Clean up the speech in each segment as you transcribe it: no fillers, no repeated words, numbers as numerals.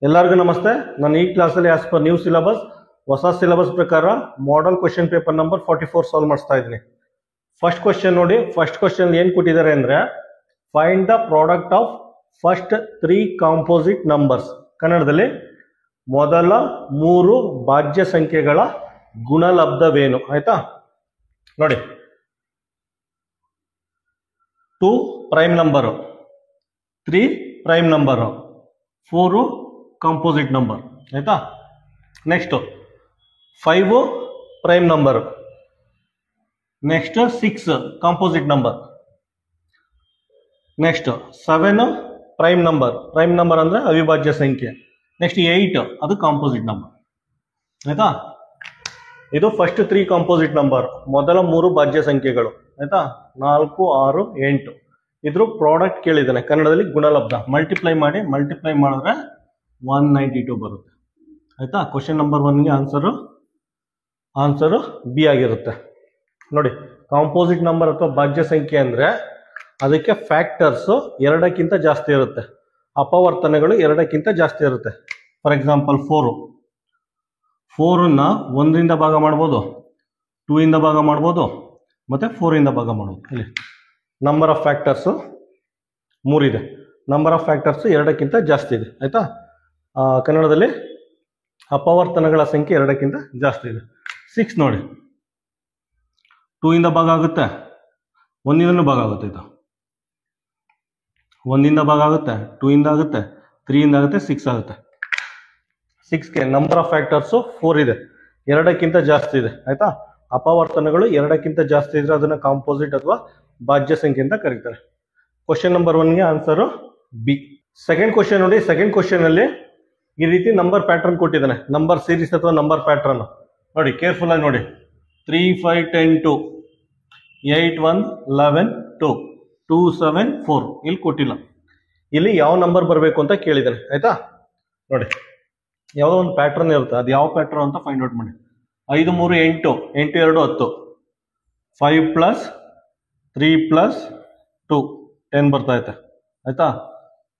ಎಲ್ಲರಿಗೂ ನಮಸ್ತೆ. ನಾನು ಈ ಕ್ಲಾಸಲ್ಲಿ ಆಸ್ ಪರ್ ನ್ಯೂ ಸಿಲೆಬಸ್ ಹೊಸ ಸಿಲೆಬಸ್ ಪ್ರಕಾರ model question paper number 44 solve ಮಾಡಿಸ್ತಾ ಇದ್ದೀನಿ. ಫಸ್ಟ್ ಕ್ವೆಶ್ಚನ್ ನೋಡಿ. ಫಸ್ಟ್ ಕ್ವೆಶ್ಚನ್ ಏನು ಕೊಟ್ಟಿದ್ದಾರೆ ಅಂದರೆ find the product of first 3 composite numbers. ಕನ್ನಡದಲ್ಲಿ ಮೊದಲ 3 ಭಾಜ್ಯ ಸಂಖ್ಯೆಗಳ ಗುಣಲಬ್ಧವೇನು. ಆಯ್ತಾ ನೋಡಿ, 2 prime number, 3 prime number, 4 composite number. ಆಯ್ತಾ, next 5 prime number, next 6 composite number, next 7 prime number. Prime number ಅಂದ್ರೆ ಅವಿಭಾಜ್ಯ ಸಂಖ್ಯೆ. ನೆಕ್ಸ್ಟ್ 8 ಅದು ಕಾಂಪೋಸಿಟ್ ನಂಬರ್. ಆಯ್ತಾ, ಇದು ಫಸ್ಟ್ 3 ಕಾಂಪೋಸಿಟ್ ನಂಬರ್, ಮೊದಲ 3 ಭಾಜ್ಯ ಸಂಖ್ಯೆಗಳು. ಆಯ್ತಾ, 4, 6, 8 ಇದ್ರ ಪ್ರಾಡಕ್ಟ್ ಕೇಳಿದ್ದಾನೆ. ಕನ್ನಡದಲ್ಲಿ ಗುಣಲಬ್ಧ. ಮಲ್ಟಿಪ್ಲೈ ಮಾಡಿದ್ರೆ 192 ಬರುತ್ತೆ. ಆಯ್ತಾ, ಕ್ವಶನ್ ನಂಬರ್ 1ಗೆ ಆನ್ಸರು ಬಿ ಆಗಿರುತ್ತೆ. ನೋಡಿ, ಕಾಂಪೋಸಿಟ್ ನಂಬರ್ ಅಥವಾ ಭಾಜ್ಯ ಸಂಖ್ಯೆ ಅಂದ್ರೆ ಅದಕ್ಕೆ ಫ್ಯಾಕ್ಟರ್ಸ್ 2ಕ್ಕಿಂತ ಜಾಸ್ತಿ ಇರುತ್ತೆ, ಅಪವರ್ತನಗಳು 2ಕ್ಕಿಂತ ಜಾಸ್ತಿ ಇರುತ್ತೆ. ಫಾರ್ ಎಕ್ಸಾಂಪಲ್ 4ನ್ನ 1ರಿಂದ ಭಾಗ ಮಾಡ್ಬೋದು, 2ಇಂದ ಭಾಗ ಮಾಡ್ಬೋದು, ಮತ್ತೆ 4ಇಂದ ಭಾಗ ಮಾಡ್ಬೋದು. ಇಲ್ಲಿ ನಂಬರ್ ಆಫ್ ಫ್ಯಾಕ್ಟರ್ಸು 3 ಇದೆ, ನಂಬರ್ ಆಫ್ ಫ್ಯಾಕ್ಟರ್ಸ್ 2ಕ್ಕಿಂತ ಜಾಸ್ತಿ ಇದೆ. ಆಯ್ತಾ, ಕನ್ನಡದಲ್ಲಿ ಅಪವರ್ತನಗಳ ಸಂಖ್ಯೆ 2ಕ್ಕಿಂತ ಜಾಸ್ತಿ ಇದೆ. 6 ನೋಡಿ, 2ಇಂದ ಭಾಗ ಆಗುತ್ತೆ, 1ಇಂದನೂ ಭಾಗ ಆಗುತ್ತೆ. ಇದು 1ಇಂದ ಭಾಗ ಆಗುತ್ತೆ, 2ಇಂದ ಆಗುತ್ತೆ, 3ಇಂದ ಆಗುತ್ತೆ, 6 ಆಗುತ್ತೆ. 6ಗೆ ನಂಬರ್ ಆಫ್ ಫ್ಯಾಕ್ಟರ್ಸು 4 ಇದೆ, 2ಕ್ಕಿಂತ ಜಾಸ್ತಿ ಇದೆ. ಆಯ್ತಾ, ಅಪವರ್ತನಗಳು 2ಕ್ಕಿಂತ ಜಾಸ್ತಿ ಇದ್ರೆ ಅದನ್ನ ಕಾಂಪೋಸಿಟ್ ಅಥವಾ ಭಾಜ್ಯ ಸಂಖ್ಯೆ ಅಂತ ಕರೀತಾರೆ. ಕ್ವಶನ್ ನಂಬರ್ 1ಗೆ ಆನ್ಸರು ಬಿ. ಸೆಕೆಂಡ್ ಕ್ವಶನ್ ನೋಡಿ. ಸೆಕೆಂಡ್ ಕ್ವಶನ್ ಅಲ್ಲಿ ಈ ರೀತಿ ನಂಬರ್ ಪ್ಯಾಟರ್ನ್ ಕೊಟ್ಟಿದ್ದಾನೆ, ನಂಬರ್ ಸೀರೀಸ್ ಅಥವಾ ನಂಬರ್ ಪ್ಯಾಟರ್ನ್. ನೋಡಿ, ಕೇರ್ಫುಲ್ ಆಗಿ ನೋಡಿ. 3, 5, 10, 2, 8, 1, 11, 2, 2, 7, 4 ಇಲ್ಲಿ ಕೊಟ್ಟಿಲ್ಲ. ಇಲ್ಲಿ ಯಾವ ನಂಬರ್ ಬರಬೇಕು ಅಂತ ಕೇಳಿದ್ದಾನೆ. ಆಯ್ತಾ, ನೋಡಿ, ಯಾವುದೋ ಒಂದು ಪ್ಯಾಟರ್ನ್ ಇರುತ್ತೆ, ಅದು ಯಾವ ಪ್ಯಾಟರ್ನ್ ಅಂತ ಫೈಂಡ್ ಔಟ್ ಮಾಡಿ. 5, 3, 8, 8, 2, 10, 5 ಪ್ಲಸ್ 3 ಪ್ಲಸ್ 2 10 ಬರ್ತಾ ಐತೆ. ಆಯ್ತಾ,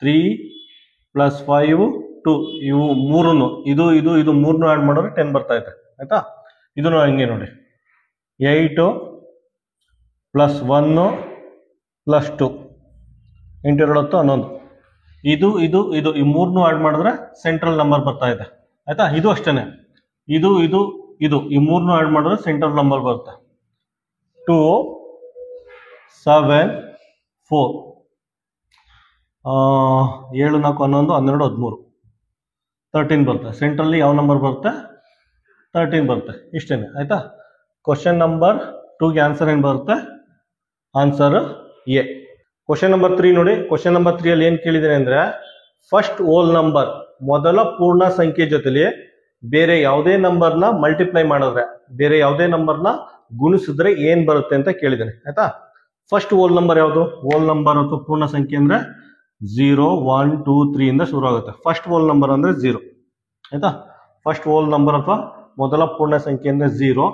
3 ಪ್ಲಸ್ 5 2 ಇವು ಮೂರನ್ನು ಇದು ಇದು ಇದು ಮೂರನ್ನು ಆ್ಯಡ್ ಮಾಡಿದ್ರೆ 10 ಬರ್ತಾ ಐತೆ. ಆಯ್ತಾ, ಇದನ್ನು ಹಂಗೆ ನೋಡಿ. 8 ಪ್ಲಸ್ 1 ಪ್ಲಸ್ 2 8, 2, 10, 11 ಇದು ಇದು ಇದು ಈ ಮೂರನ್ನು ಆ್ಯಡ್ ಮಾಡಿದ್ರೆ ಸೆಂಟ್ರಲ್ ನಂಬರ್ ಬರ್ತಾ ಇದೆ. ಆಯ್ತಾ, ಇದು ಅಷ್ಟೇನೆ. ಇದು ಇದು ಇದು ಈ ಮೂರನ್ನು ಆ್ಯಡ್ ಮಾಡಿದ್ರೆ ಸೆಂಟ್ರಲ್ ನಂಬರ್ ಬರುತ್ತೆ. 2, 7, 4 7, 4, 11, 12, 13 13 ಬರುತ್ತೆ. ಸೆಂಟ್ರಲ್ಲಿ ಯಾವ ನಂಬರ್ ಬರುತ್ತೆ? 13 ಬರುತ್ತೆ. ಇಷ್ಟೇನೆ. ಆಯ್ತಾ, ಕ್ವಶನ್ ನಂಬರ್ 2ಗೆ ಆನ್ಸರ್ ಏನು ಬರುತ್ತೆ? Answer A. ಕ್ವಶನ್ ನಂಬರ್ 3 ನೋಡಿ. ಕ್ವಶನ್ ನಂಬರ್ 3 ಅಲ್ಲಿ ಏನು ಕೇಳಿದ್ದೇನೆ ಅಂದ್ರೆ ಫಸ್ಟ್ ಹೋಲ್ ನಂಬರ್, ಮೊದಲ ಪೂರ್ಣ ಸಂಖ್ಯೆ ಜೊತೆಲಿ ಬೇರೆ ಯಾವುದೇ ನಂಬರ್ನ ಮಲ್ಟಿಪ್ಲೈ ಮಾಡಿದ್ರೆ, ಬೇರೆ ಯಾವುದೇ ನಂಬರ್ನ ಗುಣಿಸಿದ್ರೆ ಏನ್ ಬರುತ್ತೆ ಅಂತ ಕೇಳಿದ್ದೇನೆ. ಆಯ್ತಾ, ಫಸ್ಟ್ ಹೋಲ್ ನಂಬರ್ ಯಾವುದು? ಹೋಲ್ ನಂಬರ್ ಅಥವಾ ಪೂರ್ಣ ಸಂಖ್ಯೆ ಅಂದ್ರೆ 0, 1, 2, 3 ಇಂದ ಶುರು ಆಗುತ್ತೆ. ಫಸ್ಟ್ ಹೋಲ್ ನಂಬರ್ ಅಂದ್ರೆ 0. ಆಯ್ತಾ, ಫಸ್ಟ್ ಹೋಲ್ ನಂಬರ್ ಅಥವಾ ಮೊದಲ ಪೂರ್ಣ ಸಂಖ್ಯೆ ಅಂದ್ರೆ 0.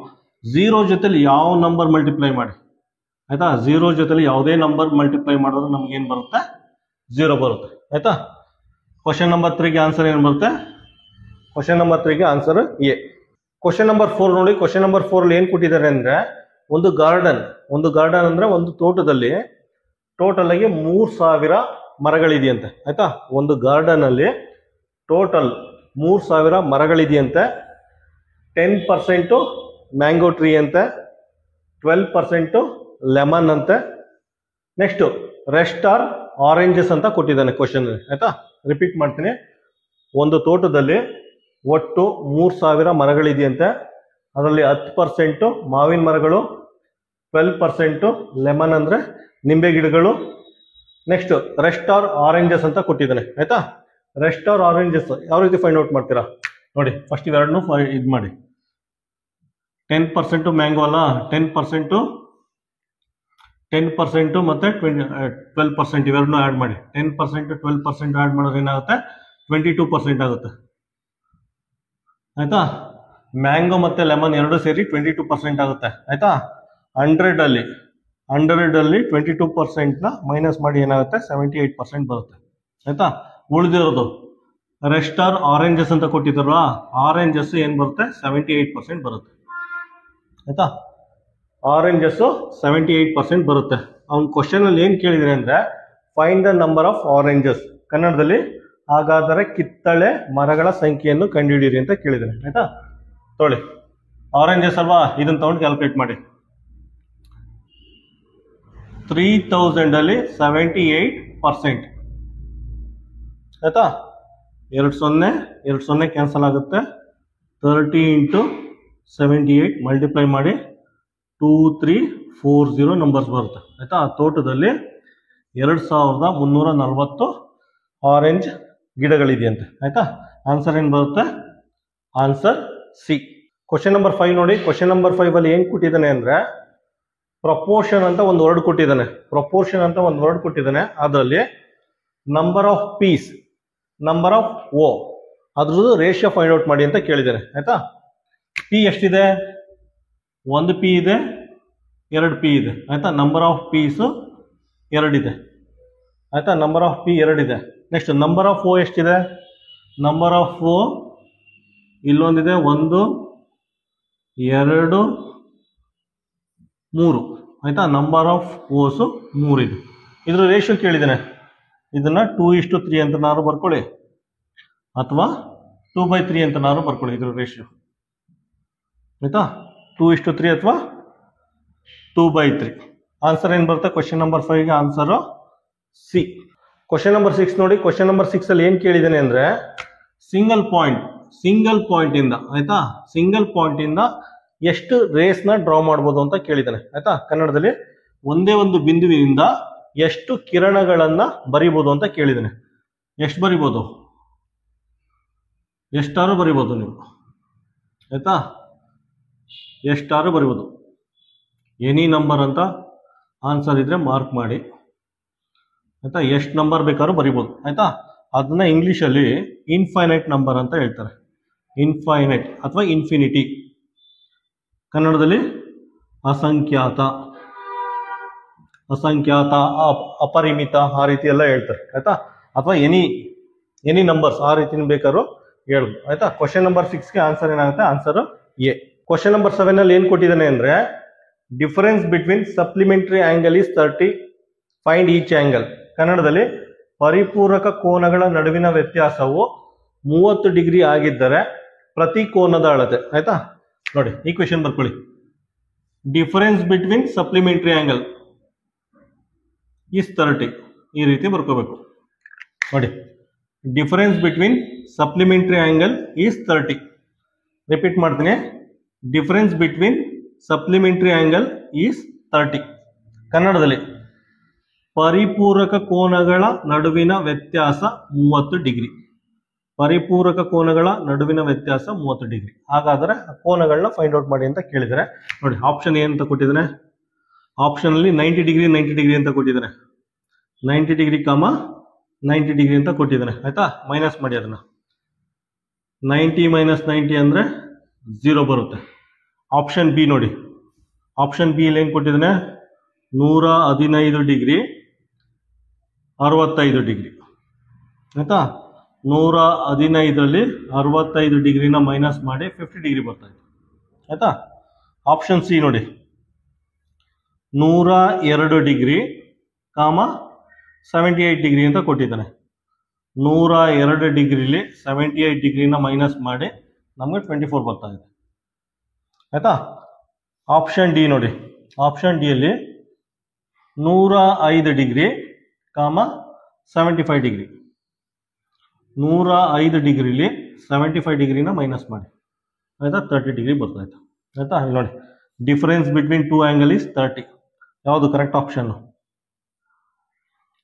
0 ಜೊತೆಲಿ ಯಾವ ನಂಬರ್ ಮಲ್ಟಿಪ್ಲೈ ಮಾಡಿ. ಆಯ್ತಾ, 0 ಜೊತೆಲಿ ಯಾವುದೇ ನಂಬರ್ ಮಲ್ಟಿಪ್ಲೈ ಮಾಡಿದ್ರೆ ನಮ್ಗೆ ಏನ್ ಬರುತ್ತೆ? 0 ಬರುತ್ತೆ. ಆಯ್ತಾ, ಕ್ವಶನ್ ನಂಬರ್ 3ಗೆ ಆನ್ಸರ್ ಏನು ಬರುತ್ತೆ? ಕ್ವಶನ್ ನಂಬರ್ 3ಗೆ ಆನ್ಸರ್ ಎ. ಕ್ವಶನ್ ನಂಬರ್ 4 ನೋಡಿ. ಕ್ವಶನ್ ನಂಬರ್ 4 ಅಲ್ಲಿ ಏನ್ ಕೊಟ್ಟಿದ್ದಾರೆ ಅಂದ್ರೆ ಒಂದು ಗಾರ್ಡನ್ ಅಂದ್ರೆ ಒಂದು ತೋಟದಲ್ಲಿ ಟೋಟಲ್ ಆಗಿ 3000 ಮರಗಳಿದೆಯಂತೆ. ಆಯ್ತಾ, ಒಂದು ಗಾರ್ಡನ್ ಅಲ್ಲಿ ಟೋಟಲ್ 3000 ಮರಗಳಿದೆಯಂತೆ. 10% ಮ್ಯಾಂಗೋ ಟ್ರೀ ಅಂತೆ, 12% ಲೆಮನ್ ಅಂತೆ, ನೆಕ್ಸ್ಟ್ ರೆಸ್ಟ್ ಆರ್ ಆರೆಂಜಸ್ ಅಂತ ಕೊಟ್ಟಿದ್ದಾನೆ ಕ್ವಶನ್. ಆಯ್ತಾ, ರಿಪೀಟ್ ಮಾಡ್ತೀನಿ. ಒಂದು ತೋಟದಲ್ಲಿ ಒಟ್ಟು 3000 ಮರಗಳಿದೆಯಂತೆ. ಅದರಲ್ಲಿ 10% ಮಾವಿನ ಮರಗಳು, 12% ಲೆಮನ್ ಅಂದ್ರೆ ನಿಂಬೆ ಗಿಡಗಳು, ನೆಕ್ಸ್ಟ್ ರೆಸ್ಟ್ ಆರ್ ಆರೆಂಜಸ್ ಅಂತ ಕೊಟ್ಟಿದ್ದಾನೆ. ಆಯ್ತಾ, ರೆಸ್ಟ್ ಆರ್ ಆರೆಂಜಸ್ ಯಾವ ರೀತಿ ಫೈಂಡ್ ಔಟ್ ಮಾಡ್ತೀರಾ ನೋಡಿ. ಫಸ್ಟ್ ಇವೆರಡನ್ನೂ ಇದು ಮಾಡಿ. 10% ಮ್ಯಾಂಗೋ ಅಲ್ಲ, 10% ಮತ್ತೆ 12% ಇವೆರಡನ್ನೂ ಆ್ಯಡ್ ಮಾಡಿ. 10% 12% ಆ್ಯಡ್ ಮಾಡಿದ್ರೆ ಏನಾಗುತ್ತೆ? 22% ಆಗುತ್ತೆ. ಆಯ್ತಾ, ಮ್ಯಾಂಗೋ ಮತ್ತೆ ಲೆಮನ್ ಎರಡು ಸೇರಿ 22% ಆಗುತ್ತೆ. ಆಯ್ತಾ, 100 ಅಲ್ಲಿ 22%ನ ಮೈನಸ್ ಮಾಡಿ ಏನಾಗುತ್ತೆ? 78% ಬರುತ್ತೆ. ಆಯ್ತಾ, ಉಳಿದಿರೋದು ರೆಸ್ಟ್ ಆರ್ ಆರೆಂಜಸ್ ಅಂತ ಕೊಟ್ಟಿದ್ದಾರಲ್ಲ, ಆರೆಂಜಸ್ ಏನು ಬರುತ್ತೆ 78% ಬರುತ್ತೆ. ಆಯ್ತಾ, ಆರೆಂಜಸ್ 78% ಬರುತ್ತೆ. ಅವ್ನ ಕ್ವಶನ್ ಅಲ್ಲಿ ಏನು ಕೇಳಿದ್ರೆ ಅಂದ್ರೆ find the number of oranges, ಕನ್ನಡದಲ್ಲಿ ಹಾಗಾದರೆ ಕಿತ್ತಳೆ ಮರಗಳ ಸಂಖ್ಯೆಯನ್ನು ಕಂಡುಹಿಡಿಯಿರಿ ಅಂತ ಕೇಳಿದ್ದೇನೆ. ಆಯ್ತಾ, ತೊಳಿ ಆರೆಂಜಸ್ ಅಲ್ವಾ, ಇದನ್ನ ತಗೊಂಡು ಕ್ಯಾಲ್ಕುಲೇಟ್ ಮಾಡಿ. 3000 ಅಲ್ಲಿ 78%. ಆಯ್ತಾ, 2 ಕ್ಯಾನ್ಸಲ್ ಆಗುತ್ತೆ. 30 ಇಂಟು 78 ಮಲ್ಟಿಪ್ಲೈ ಮಾಡಿ 2340 ನಂಬರ್ಸ್ ಬರುತ್ತೆ. ಆಯ್ತಾ, ತೋಟದಲ್ಲಿ 2340 ಆರೆಂಜ್ ಗಿಡಗಳಿದೆಯಂತೆ. ಆಯ್ತಾ, ಆನ್ಸರ್ ಏನು ಬರುತ್ತೆ? Answer C. ಕ್ವಶನ್ ನಂಬರ್ 5 ನೋಡಿ. ಕ್ವಶನ್ ನಂಬರ್ 5 ಅಲ್ಲಿ ಏನು ಕೊಟ್ಟಿದ್ದಾನೆ ಅಂದ್ರೆ ಪ್ರಪೋರ್ಷನ್ ಅಂತ ಒಂದು ವರ್ಡ್ ಕೊಟ್ಟಿದ್ದಾನೆ. ಪ್ರಪೋರ್ಷನ್ ಅಂತ ಒಂದು ವರ್ಡ್ ಕೊಟ್ಟಿದ್ದಾನೆ. ಅದರಲ್ಲಿ number of P's, number of O, ಅದ್ರದ್ದು ರೇಷಿಯೋ ಫೈಂಡ್ ಔಟ್ ಮಾಡಿ ಅಂತ ಕೇಳಿದ್ದಾನೆ. ಆಯ್ತಾ, ಪಿ ಎಷ್ಟಿದೆ? 1 ಪಿ ಇದೆ, 2 ಪಿ ಇದೆ. ಆಯ್ತಾ, ನಂಬರ್ ಆಫ್ ಪೀಸು 2 ಇದೆ. ಆಯ್ತಾ, ನಂಬರ್ ಆಫ್ ಪಿ 2 ಇದೆ. ನೆಕ್ಸ್ಟ್ ನಂಬರ್ ಆಫ್ ಓ ಎಷ್ಟಿದೆ? ನಂಬರ್ ಆಫ್ ಓ ಇಲ್ಲೊಂದಿದೆ, 1 2 3. ಆಯ್ತಾ, ನಂಬರ್ ಆಫ್ ಓಸು 3 ಇದೆ. ಇದ್ರ ರೇಷಿಯೋ ಕೇಳಿದ್ದೇನೆ. ಇದನ್ನ 2:3 ಅಂತ ನಾನು ಬರ್ಕೊಳ್ಳಿ, ಅಥವಾ 2/3 ಅಂತ ನಾನು ಬರ್ಕೊಳ್ಳಿ ಇದ್ರ ರೇಷಿಯೋ. ಆಯ್ತಾ, 2:3 ಅಥವಾ 2/3. ಆನ್ಸರ್ ಏನು ಬರುತ್ತೆ ಕ್ವಶನ್ ನಂಬರ್ 5ಗೆ? Answer C. ಕ್ವಶನ್ ನಂಬರ್ 6 ನೋಡಿ. ಕ್ವಶನ್ ನಂಬರ್ 6 ಅಲ್ಲಿ ಏನು ಕೇಳಿದ್ದೇನೆ ಅಂದ್ರೆ ಸಿಂಗಲ್ ಪಾಯಿಂಟ್ ಇಂದ, ಆಯ್ತಾ, ಸಿಂಗಲ್ ಪಾಯಿಂಟ್ ಇಂದ ಎಷ್ಟು ರೇಸ್ ನ ಡ್ರಾ ಮಾಡ್ಬೋದು ಅಂತ ಕೇಳಿದ್ದಾನೆ. ಆಯ್ತಾ, ಕನ್ನಡದಲ್ಲಿ ಒಂದೇ ಒಂದು ಬಿಂದುವಿನಿಂದ ಎಷ್ಟು ಕಿರಣಗಳನ್ನ ಬರಿಬೋದು ಅಂತ ಕೇಳಿದ್ದಾನೆ. ಎಷ್ಟು ಬರಿಬೋದು? ಎಷ್ಟಾರು ಬರಿಬೋದು ನೀವು. ಆಯ್ತಾ, ಎಷ್ಟಾರು ಬರಿಬೋದು. ಎನಿ ನಂಬರ್ ಅಂತ ಆನ್ಸರ್ ಇದ್ರೆ ಮಾರ್ಕ್ ಮಾಡಿ. ಆಯ್ತಾ, ಎಷ್ಟು ನಂಬರ್ ಬೇಕಾದ್ರೂ ಬರಿಬೋದು. ಆಯ್ತಾ, ಅದನ್ನ ಇಂಗ್ಲಿಷಲ್ಲಿ ಇನ್ಫೈನೈಟ್ ನಂಬರ್ ಅಂತ ಹೇಳ್ತಾರೆ. ಇನ್ಫೈನೈಟ್ ಅಥವಾ ಇನ್ಫಿನಿಟಿ, ಕನ್ನಡದಲ್ಲಿ ಅಸಂಖ್ಯಾತ, ಅಪರಿಮಿತ, ಆ ರೀತಿ ಎಲ್ಲ ಹೇಳ್ತಾರೆ. ಆಯ್ತಾ, ಅಥವಾ ಎನಿ ನಂಬರ್ಸ್, ಆ ರೀತಿ ಬೇಕಾದ್ರೂ ಹೇಳ್ಬೋದು. ಆಯ್ತಾ, ಕ್ವಶನ್ ನಂಬರ್ 6ಗೆ ಆನ್ಸರ್ ಏನಾಗುತ್ತೆ? Answer A. ಕ್ವಶನ್ ನಂಬರ್ 7 ಅಲ್ಲಿ ಏನ್ ಕೊಟ್ಟಿದ್ದಾನೆ ಅಂದ್ರೆ difference between supplementary angle is 30, find each angle. ಕನ್ನಡದಲ್ಲಿ ಪರಿಪೂರಕ ಕೋನಗಳ ನಡುವಿನ ವ್ಯತ್ಯಾಸವು 30 ಡಿಗ್ರಿ ಆಗಿದ್ದರೆ ಪ್ರತಿ ಕೋನದ ಅಳತೆ. ಆಯ್ತಾ, ನೋಡಿ ಈ ಕ್ವೆಶ್ಚನ್ ಬರ್ಕೊಳ್ಳಿ. Difference between supplementary angle is 30, ಈ ರೀತಿ ಬರ್ಕೋಬೇಕು. ನೋಡಿ, difference between supplementary angle is 30. Repeat ಮಾಡ್ತೀನಿ, difference between supplementary angle is 30. ಕನ್ನಡದಲ್ಲಿ ಪರಿಪೂರಕ ಕೋನಗಳ ನಡುವಿನ ವ್ಯತ್ಯಾಸ 30 ಡಿಗ್ರಿ. ಪರಿಪೂರಕ ಕೋನಗಳ ನಡುವಿನ ವ್ಯತ್ಯಾಸ 30 ಡಿಗ್ರಿ. ಹಾಗಾದರೆ ಕೋನಗಳನ್ನ ಫೈಂಡ್ ಔಟ್ ಮಾಡಿ ಅಂತ ಕೇಳಿದರೆ ನೋಡಿ, ಆಪ್ಷನ್ ಏನಂತ ಕೊಟ್ಟಿದ್ದಾನೆ? ಆಪ್ಷನ್ ಅಲ್ಲಿ 90 ಡಿಗ್ರಿ 90 ಡಿಗ್ರಿ ಅಂತ ಕೊಟ್ಟಿದ್ದಾನೆ. 90 ಡಿಗ್ರಿ ಕಾಮ 90 ಡಿಗ್ರಿ ಅಂತ ಕೊಟ್ಟಿದ್ದಾನೆ. ಆಯ್ತಾ, ಮೈನಸ್ ಮಾಡಿ ಅದನ್ನ. 90 ಮೈನಸ್ 90 ಅಂದ್ರೆ 0 ಬರುತ್ತೆ. ಆಪ್ಷನ್ ಬಿ ನೋಡಿ. ಆಪ್ಷನ್ ಬಿ ಇಲ್ಲಿ ಏನು ಕೊಟ್ಟಿದ್ದಾನೆ? 115 ಡಿಗ್ರಿ 65 ಡಿಗ್ರಿ. ಆಯ್ತಾ, 115ರಲ್ಲಿ 65 ಡಿಗ್ರಿನ ಮೈನಸ್ ಮಾಡಿ 50 ಡಿಗ್ರಿ ಬರ್ತಾ ಇದೆ. ಆಯ್ತಾ, ಆಪ್ಷನ್ ಸಿ ನೋಡಿ, 102 ಡಿಗ್ರಿ ಕಾಮ 78 ಡಿಗ್ರಿ ಅಂತ ಕೊಟ್ಟಿದ್ದಾನೆ. 102 ಡಿಗ್ರಿಲಿ 78 ಡಿಗ್ರಿನ ಮೈನಸ್ ಮಾಡಿ ನಮಗೆ 24 ಬರ್ತಾ ಇದೆ. ಆಯ್ತಾ, ಆಪ್ಷನ್ ಡಿ ನೋಡಿ. ಆಪ್ಷನ್ ಡಿ ಅಲ್ಲಿ 105 ಡಿಗ್ರಿ ಕಾಮ 75 ಡಿಗ್ರಿ. 105 ಡಿಗ್ರಿಲಿ 75 ಡಿಗ್ರಿನ ಮೈನಸ್ ಮಾಡಿ, ಆಯ್ತಾ, 30 ಡಿಗ್ರಿ ಬರ್ತಾ ಇತ್ತು. ಆಯ್ತಾ, ಇಲ್ಲಿ ನೋಡಿ, ಡಿಫರೆನ್ಸ್ ಬಿಟ್ವೀನ್ 2 ಆಂಗಲ್ ಇಸ್ 30. ಯಾವುದು ಕರೆಕ್ಟ್ ಆಪ್ಷನ್?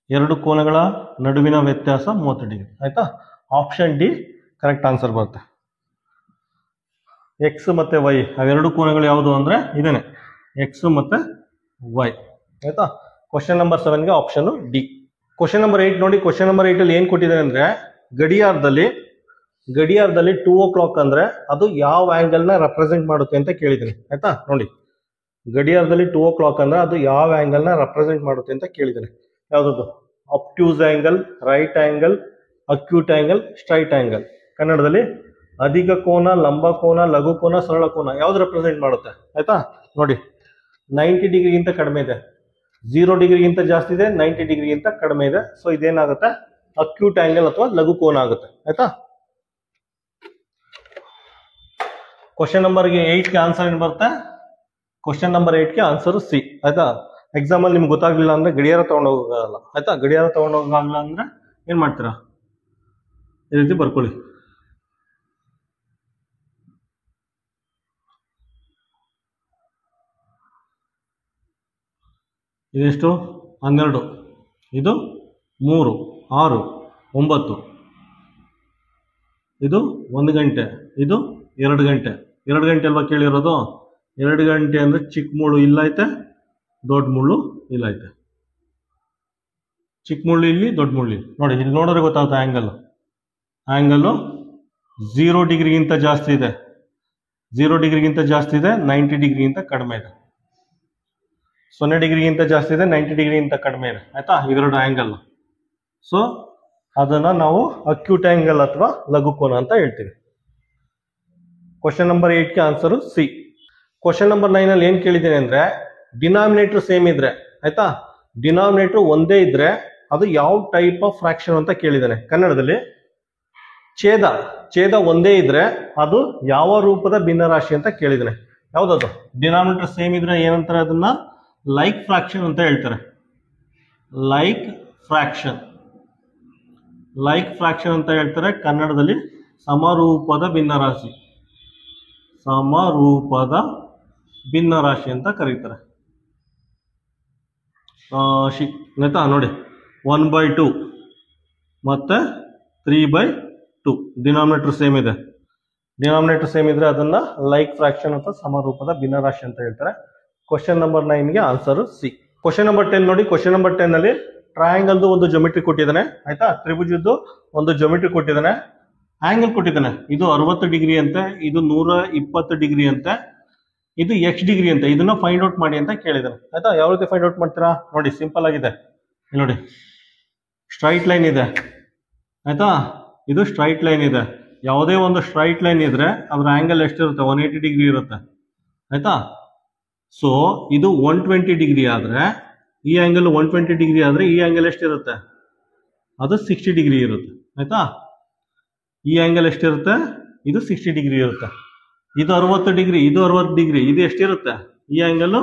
ಎರಡು ಕೋನಗಳ ನಡುವಿನ ವ್ಯತ್ಯಾಸ 30 ಡಿಗ್ರಿ. ಆಯ್ತಾ, ಆಪ್ಷನ್ ಡಿ ಕರೆಕ್ಟ್ ಆನ್ಸರ್ ಬರುತ್ತೆ. ಎಕ್ಸ್ ಮತ್ತೆ ವೈ ಅವೆರಡು ಕೋನಗಳು ಯಾವುದು ಅಂದ್ರೆ ಇದೇನೆ, ಎಕ್ಸ್ ಮತ್ತೆ ವೈ. ಆಯ್ತಾ, ಕ್ವಶನ್ ನಂಬರ್ 7ಗೆ ಆಪ್ಷನ್ ಡಿ. ಕ್ವಶನ್ ನಂಬರ್ 8 ನೋಡಿ. ಕ್ವಶನ್ ನಂಬರ್ 8 ಅಲ್ಲಿ ಏನ್ ಕೊಟ್ಟಿದ್ದಾರೆ ಅಂದ್ರೆ ಗಡಿಯಾರದಲ್ಲಿ 2 o'clock ಅಂದ್ರೆ ಅದು ಯಾವ ಆಂಗಲ್ ನ ರೆಪ್ರೆಸೆಂಟ್ ಮಾಡುತ್ತೆ ಅಂತ ಕೇಳಿದ್ದೀನಿ. ಆಯ್ತಾ, ನೋಡಿ, ಗಡಿಯಾರದಲ್ಲಿ 2 o'clock ಅಂದ್ರೆ ಅದು ಯಾವ ಆಂಗಲ್ ನ ರೆಪ್ರೆಸೆಂಟ್ ಮಾಡುತ್ತೆ ಅಂತ ಕೇಳಿದ್ದೇನೆ. ಯಾವ್ದು? Obtuse angle, right angle, acute angle, straight angle. ಕನ್ನಡದಲ್ಲಿ ಅಧಿಕ ಕೋನ, ಲಂಬ ಕೋನ, ಲಘು ಕೋನ, ಸರಳ ಕೋನ ಯಾವ್ದು ರೆಪ್ರೆಸೆಂಟ್ ಮಾಡುತ್ತೆ ಆಯ್ತಾ. ನೋಡಿ 90 ಡಿಗ್ರಿಗಿಂತ ಕಡಿಮೆ ಇದೆ, 0 ಡಿಗ್ರಿಗಿಂತ ಜಾಸ್ತಿ ಇದೆ, 90 ಡಿಗ್ರಿಗಿಂತ ಕಡಿಮೆ ಇದೆ. ಸೊ ಇದೇನಾಗುತ್ತೆ, ಅಕ್ಯೂಟ್ ಆಂಗಲ್ ಅಥವಾ ಲಘು ಕೋನ ಆಗುತ್ತೆ ಆಯ್ತಾ. ಕ್ವಶನ್ ನಂಬರ್ 8ಗೆ ಆನ್ಸರ್ ಏನು ಬರುತ್ತೆ, ಕ್ವಶನ್ ನಂಬರ್ 8ಗೆ ಆನ್ಸರ್ ಸಿ ಆಯ್ತಾ. ಎಕ್ಸಾಮ್ ಅಲ್ಲಿ ನಿಮ್ಗೆ ಗೊತ್ತಾಗ್ಲಿಲ್ಲ ಅಂದ್ರೆ ಗಡಿಯಾರ ತಗೊಂಡೋಗಲ್ಲ ಆಯ್ತಾ. ಗಡಿಯಾರ ತಗೊಂಡೋಗಲ್ಲ ಅಂದ್ರೆ ಏನ್ ಮಾಡ್ತೀರಾ, ಈ ರೀತಿ ಬರ್ಕೊಳ್ಳಿ. ಇದೆಷ್ಟು, 12, ಇದು 3, 6, 9, ಇದು 1 ಗಂಟೆ, ಇದು 2 ಗಂಟೆ. 2 ಗಂಟೆ ಅಲ್ವಾ ಕೇಳಿರೋದು. 2 ಗಂಟೆ ಅಂದ್ರೆ ಚಿಕ್ಕ ಮುಳ್ಳು ಇಲ್ಲೈತೆ, ದೊಡ್ಡ ಮುಳ್ಳು ಇಲ್ಲೈತೆ. ಚಿಕ್ಕ ಮುಳ್ಳು ಇಲ್ಲಿ, ದೊಡ್ಡ ಮುಳ್ಳು ಇಲ್ಲಿ. ನೋಡಿ ಇಲ್ಲಿ ನೋಡಿದ್ರೆ ಗೊತ್ತಾಗುತ್ತೆ ಆಂಗಲ್ಲು 0 ಡಿಗ್ರಿಗಿಂತ ಜಾಸ್ತಿ ಇದೆ, 0 ಡಿಗ್ರಿಗಿಂತ ಜಾಸ್ತಿ ಇದೆ, 90 ಡಿಗ್ರಿಗಿಂತ ಕಡಿಮೆ ಇದೆ. 0 ಡಿಗ್ರಿಗಿಂತ ಜಾಸ್ತಿ ಇದೆ, 90 ಡಿಗ್ರಿಗಿಂತ ಕಡಿಮೆ ಇದೆ ಆಯ್ತಾ, ಇವೆರಡು ಆಂಗಲ್. ಸೊ ಅದನ್ನ ನಾವು ಅಕ್ಯೂಟ್ ಆಂಗಲ್ ಅಥವಾ ಲಘು ಕೋನ ಅಂತ ಹೇಳ್ತೀವಿ. ಕ್ವಶನ್ ನಂಬರ್ 8ಗೆ ಆನ್ಸರ್ ಸಿ. ಕ್ವಶನ್ ನಂಬರ್ 9 ಅಲ್ಲಿ ಏನ್ ಕೇಳಿದ್ದೇನೆ ಅಂದ್ರೆ, ಡಿನಾಮಿನೇಟರ್ ಸೇಮ್ ಇದ್ರೆ ಆಯ್ತಾ, ಡಿನಾಮಿನೇಟರ್ ಒಂದೇ ಇದ್ರೆ ಅದು ಯಾವ ಟೈಪ್ ಆಫ್ ಫ್ರಾಕ್ಷನ್ ಅಂತ ಕೇಳಿದ್ದಾನೆ. ಕನ್ನಡದಲ್ಲಿ ಛೇದ ಒಂದೇ ಇದ್ರೆ ಅದು ಯಾವ ರೂಪದ ಭಿನ್ನರಾಶಿ ಅಂತ ಕೇಳಿದ್ದಾನೆ. ಯಾವ್ದದು, ಡಿನಾಮಿನೇಟರ್ ಸೇಮ್ ಇದ್ರೆ ಏನಂತಾರೆ, ಅದನ್ನ ಲೈಕ್ ಫ್ರಾಕ್ಷನ್ ಅಂತ ಹೇಳ್ತಾರೆ. ಲೈಕ್ ಫ್ರಾಕ್ಷನ್ ಅಂತ ಹೇಳ್ತಾರೆ. ಕನ್ನಡದಲ್ಲಿ ಸಮರೂಪದ ಭಿನ್ನರಾಶಿ ಅಂತ ಕರೀತಾರೆ. ಆಯ್ತಾ ನೋಡಿ, 1/2 ಮತ್ತೆ 3/2 ಡಿನಾಮಿನೇಟರ್ ಸೇಮ್ ಇದೆ. ಡಿನಾಮಿನೇಟರ್ ಸೇಮ್ ಇದ್ರೆ ಅದನ್ನ ಲೈಕ್ ಫ್ರಾಕ್ಷನ್ ಅಥವಾ ಸಮರೂಪದ ಭಿನ್ನರಾಶಿ ಅಂತ ಹೇಳ್ತಾರೆ. ಕ್ವಶನ್ ನಂಬರ್ 9ಗೆ ಆನ್ಸರ್ ಸಿ. ಕ್ವಶನ್ ನಂಬರ್ 10 ನೋಡಿ. ಕ್ವಶನ್ ನಂಬರ್ 10 ಅಲ್ಲಿ ಟ್ರಯಾಂಗಲ್ದು ಒಂದು ಜೊಮೆಟ್ರಿ ಕೊಟ್ಟಿದ್ದಾನೆ ಆಯ್ತಾ, ತ್ರಿಭುಜದ್ದು ಒಂದು ಜೊಮೆಟ್ರಿ ಕೊಟ್ಟಿದ್ದಾನೆ, ಆಂಗಲ್ ಕೊಟ್ಟಿದ್ದಾನೆ. ಇದು 60 ಡಿಗ್ರಿ ಅಂತೆ, ಇದು 120 ಡಿಗ್ರಿ ಅಂತೆ, ಇದು ಎಕ್ಸ್ ಡಿಗ್ರಿ ಅಂತ. ಇದನ್ನ ಫೈಂಡ್ ಔಟ್ ಮಾಡಿ ಅಂತ ಕೇಳಿದಾನೆ ಆಯ್ತಾ. ಯಾವ ರೀತಿ ಫೈಂಡ್ ಔಟ್ ಮಾಡ್ತೀರಾ ನೋಡಿ, ಸಿಂಪಲ್ ಆಗಿದೆ. ನೋಡಿ ಸ್ಟ್ರೈಟ್ ಲೈನ್ ಇದೆ ಆಯ್ತಾ, ಇದು ಸ್ಟ್ರೈಟ್ ಲೈನ್ ಇದೆ. ಯಾವುದೇ ಒಂದು ಸ್ಟ್ರೈಟ್ ಲೈನ್ ಇದ್ರೆ ಅದ್ರ ಆಂಗಲ್ ಎಷ್ಟಿರುತ್ತೆ, 180 ಡಿಗ್ರಿ ಇರುತ್ತೆ ಆಯ್ತಾ. ಸೊ ಇದು 120 ಡಿಗ್ರಿ ಆದ್ರೆ ಈ ಆಂಗಲ್ 120 ಡಿಗ್ರಿ ಆದ್ರೆ ಈ ಆಂಗಲ್ ಎಷ್ಟಿರುತ್ತೆ, ಅದು 60 ಡಿಗ್ರಿ ಇರುತ್ತೆ ಆಯ್ತಾ. ಈ ಆಂಗಲ್ ಎಷ್ಟಿರುತ್ತೆ, ಇದು 60 ಡಿಗ್ರಿ ಇರುತ್ತೆ. ಇದು 60 ಡಿಗ್ರಿ, ಇದು 60 ಡಿಗ್ರಿ, ಇದು ಎಷ್ಟಿರುತ್ತೆ, ಈ ಆಂಗಲ್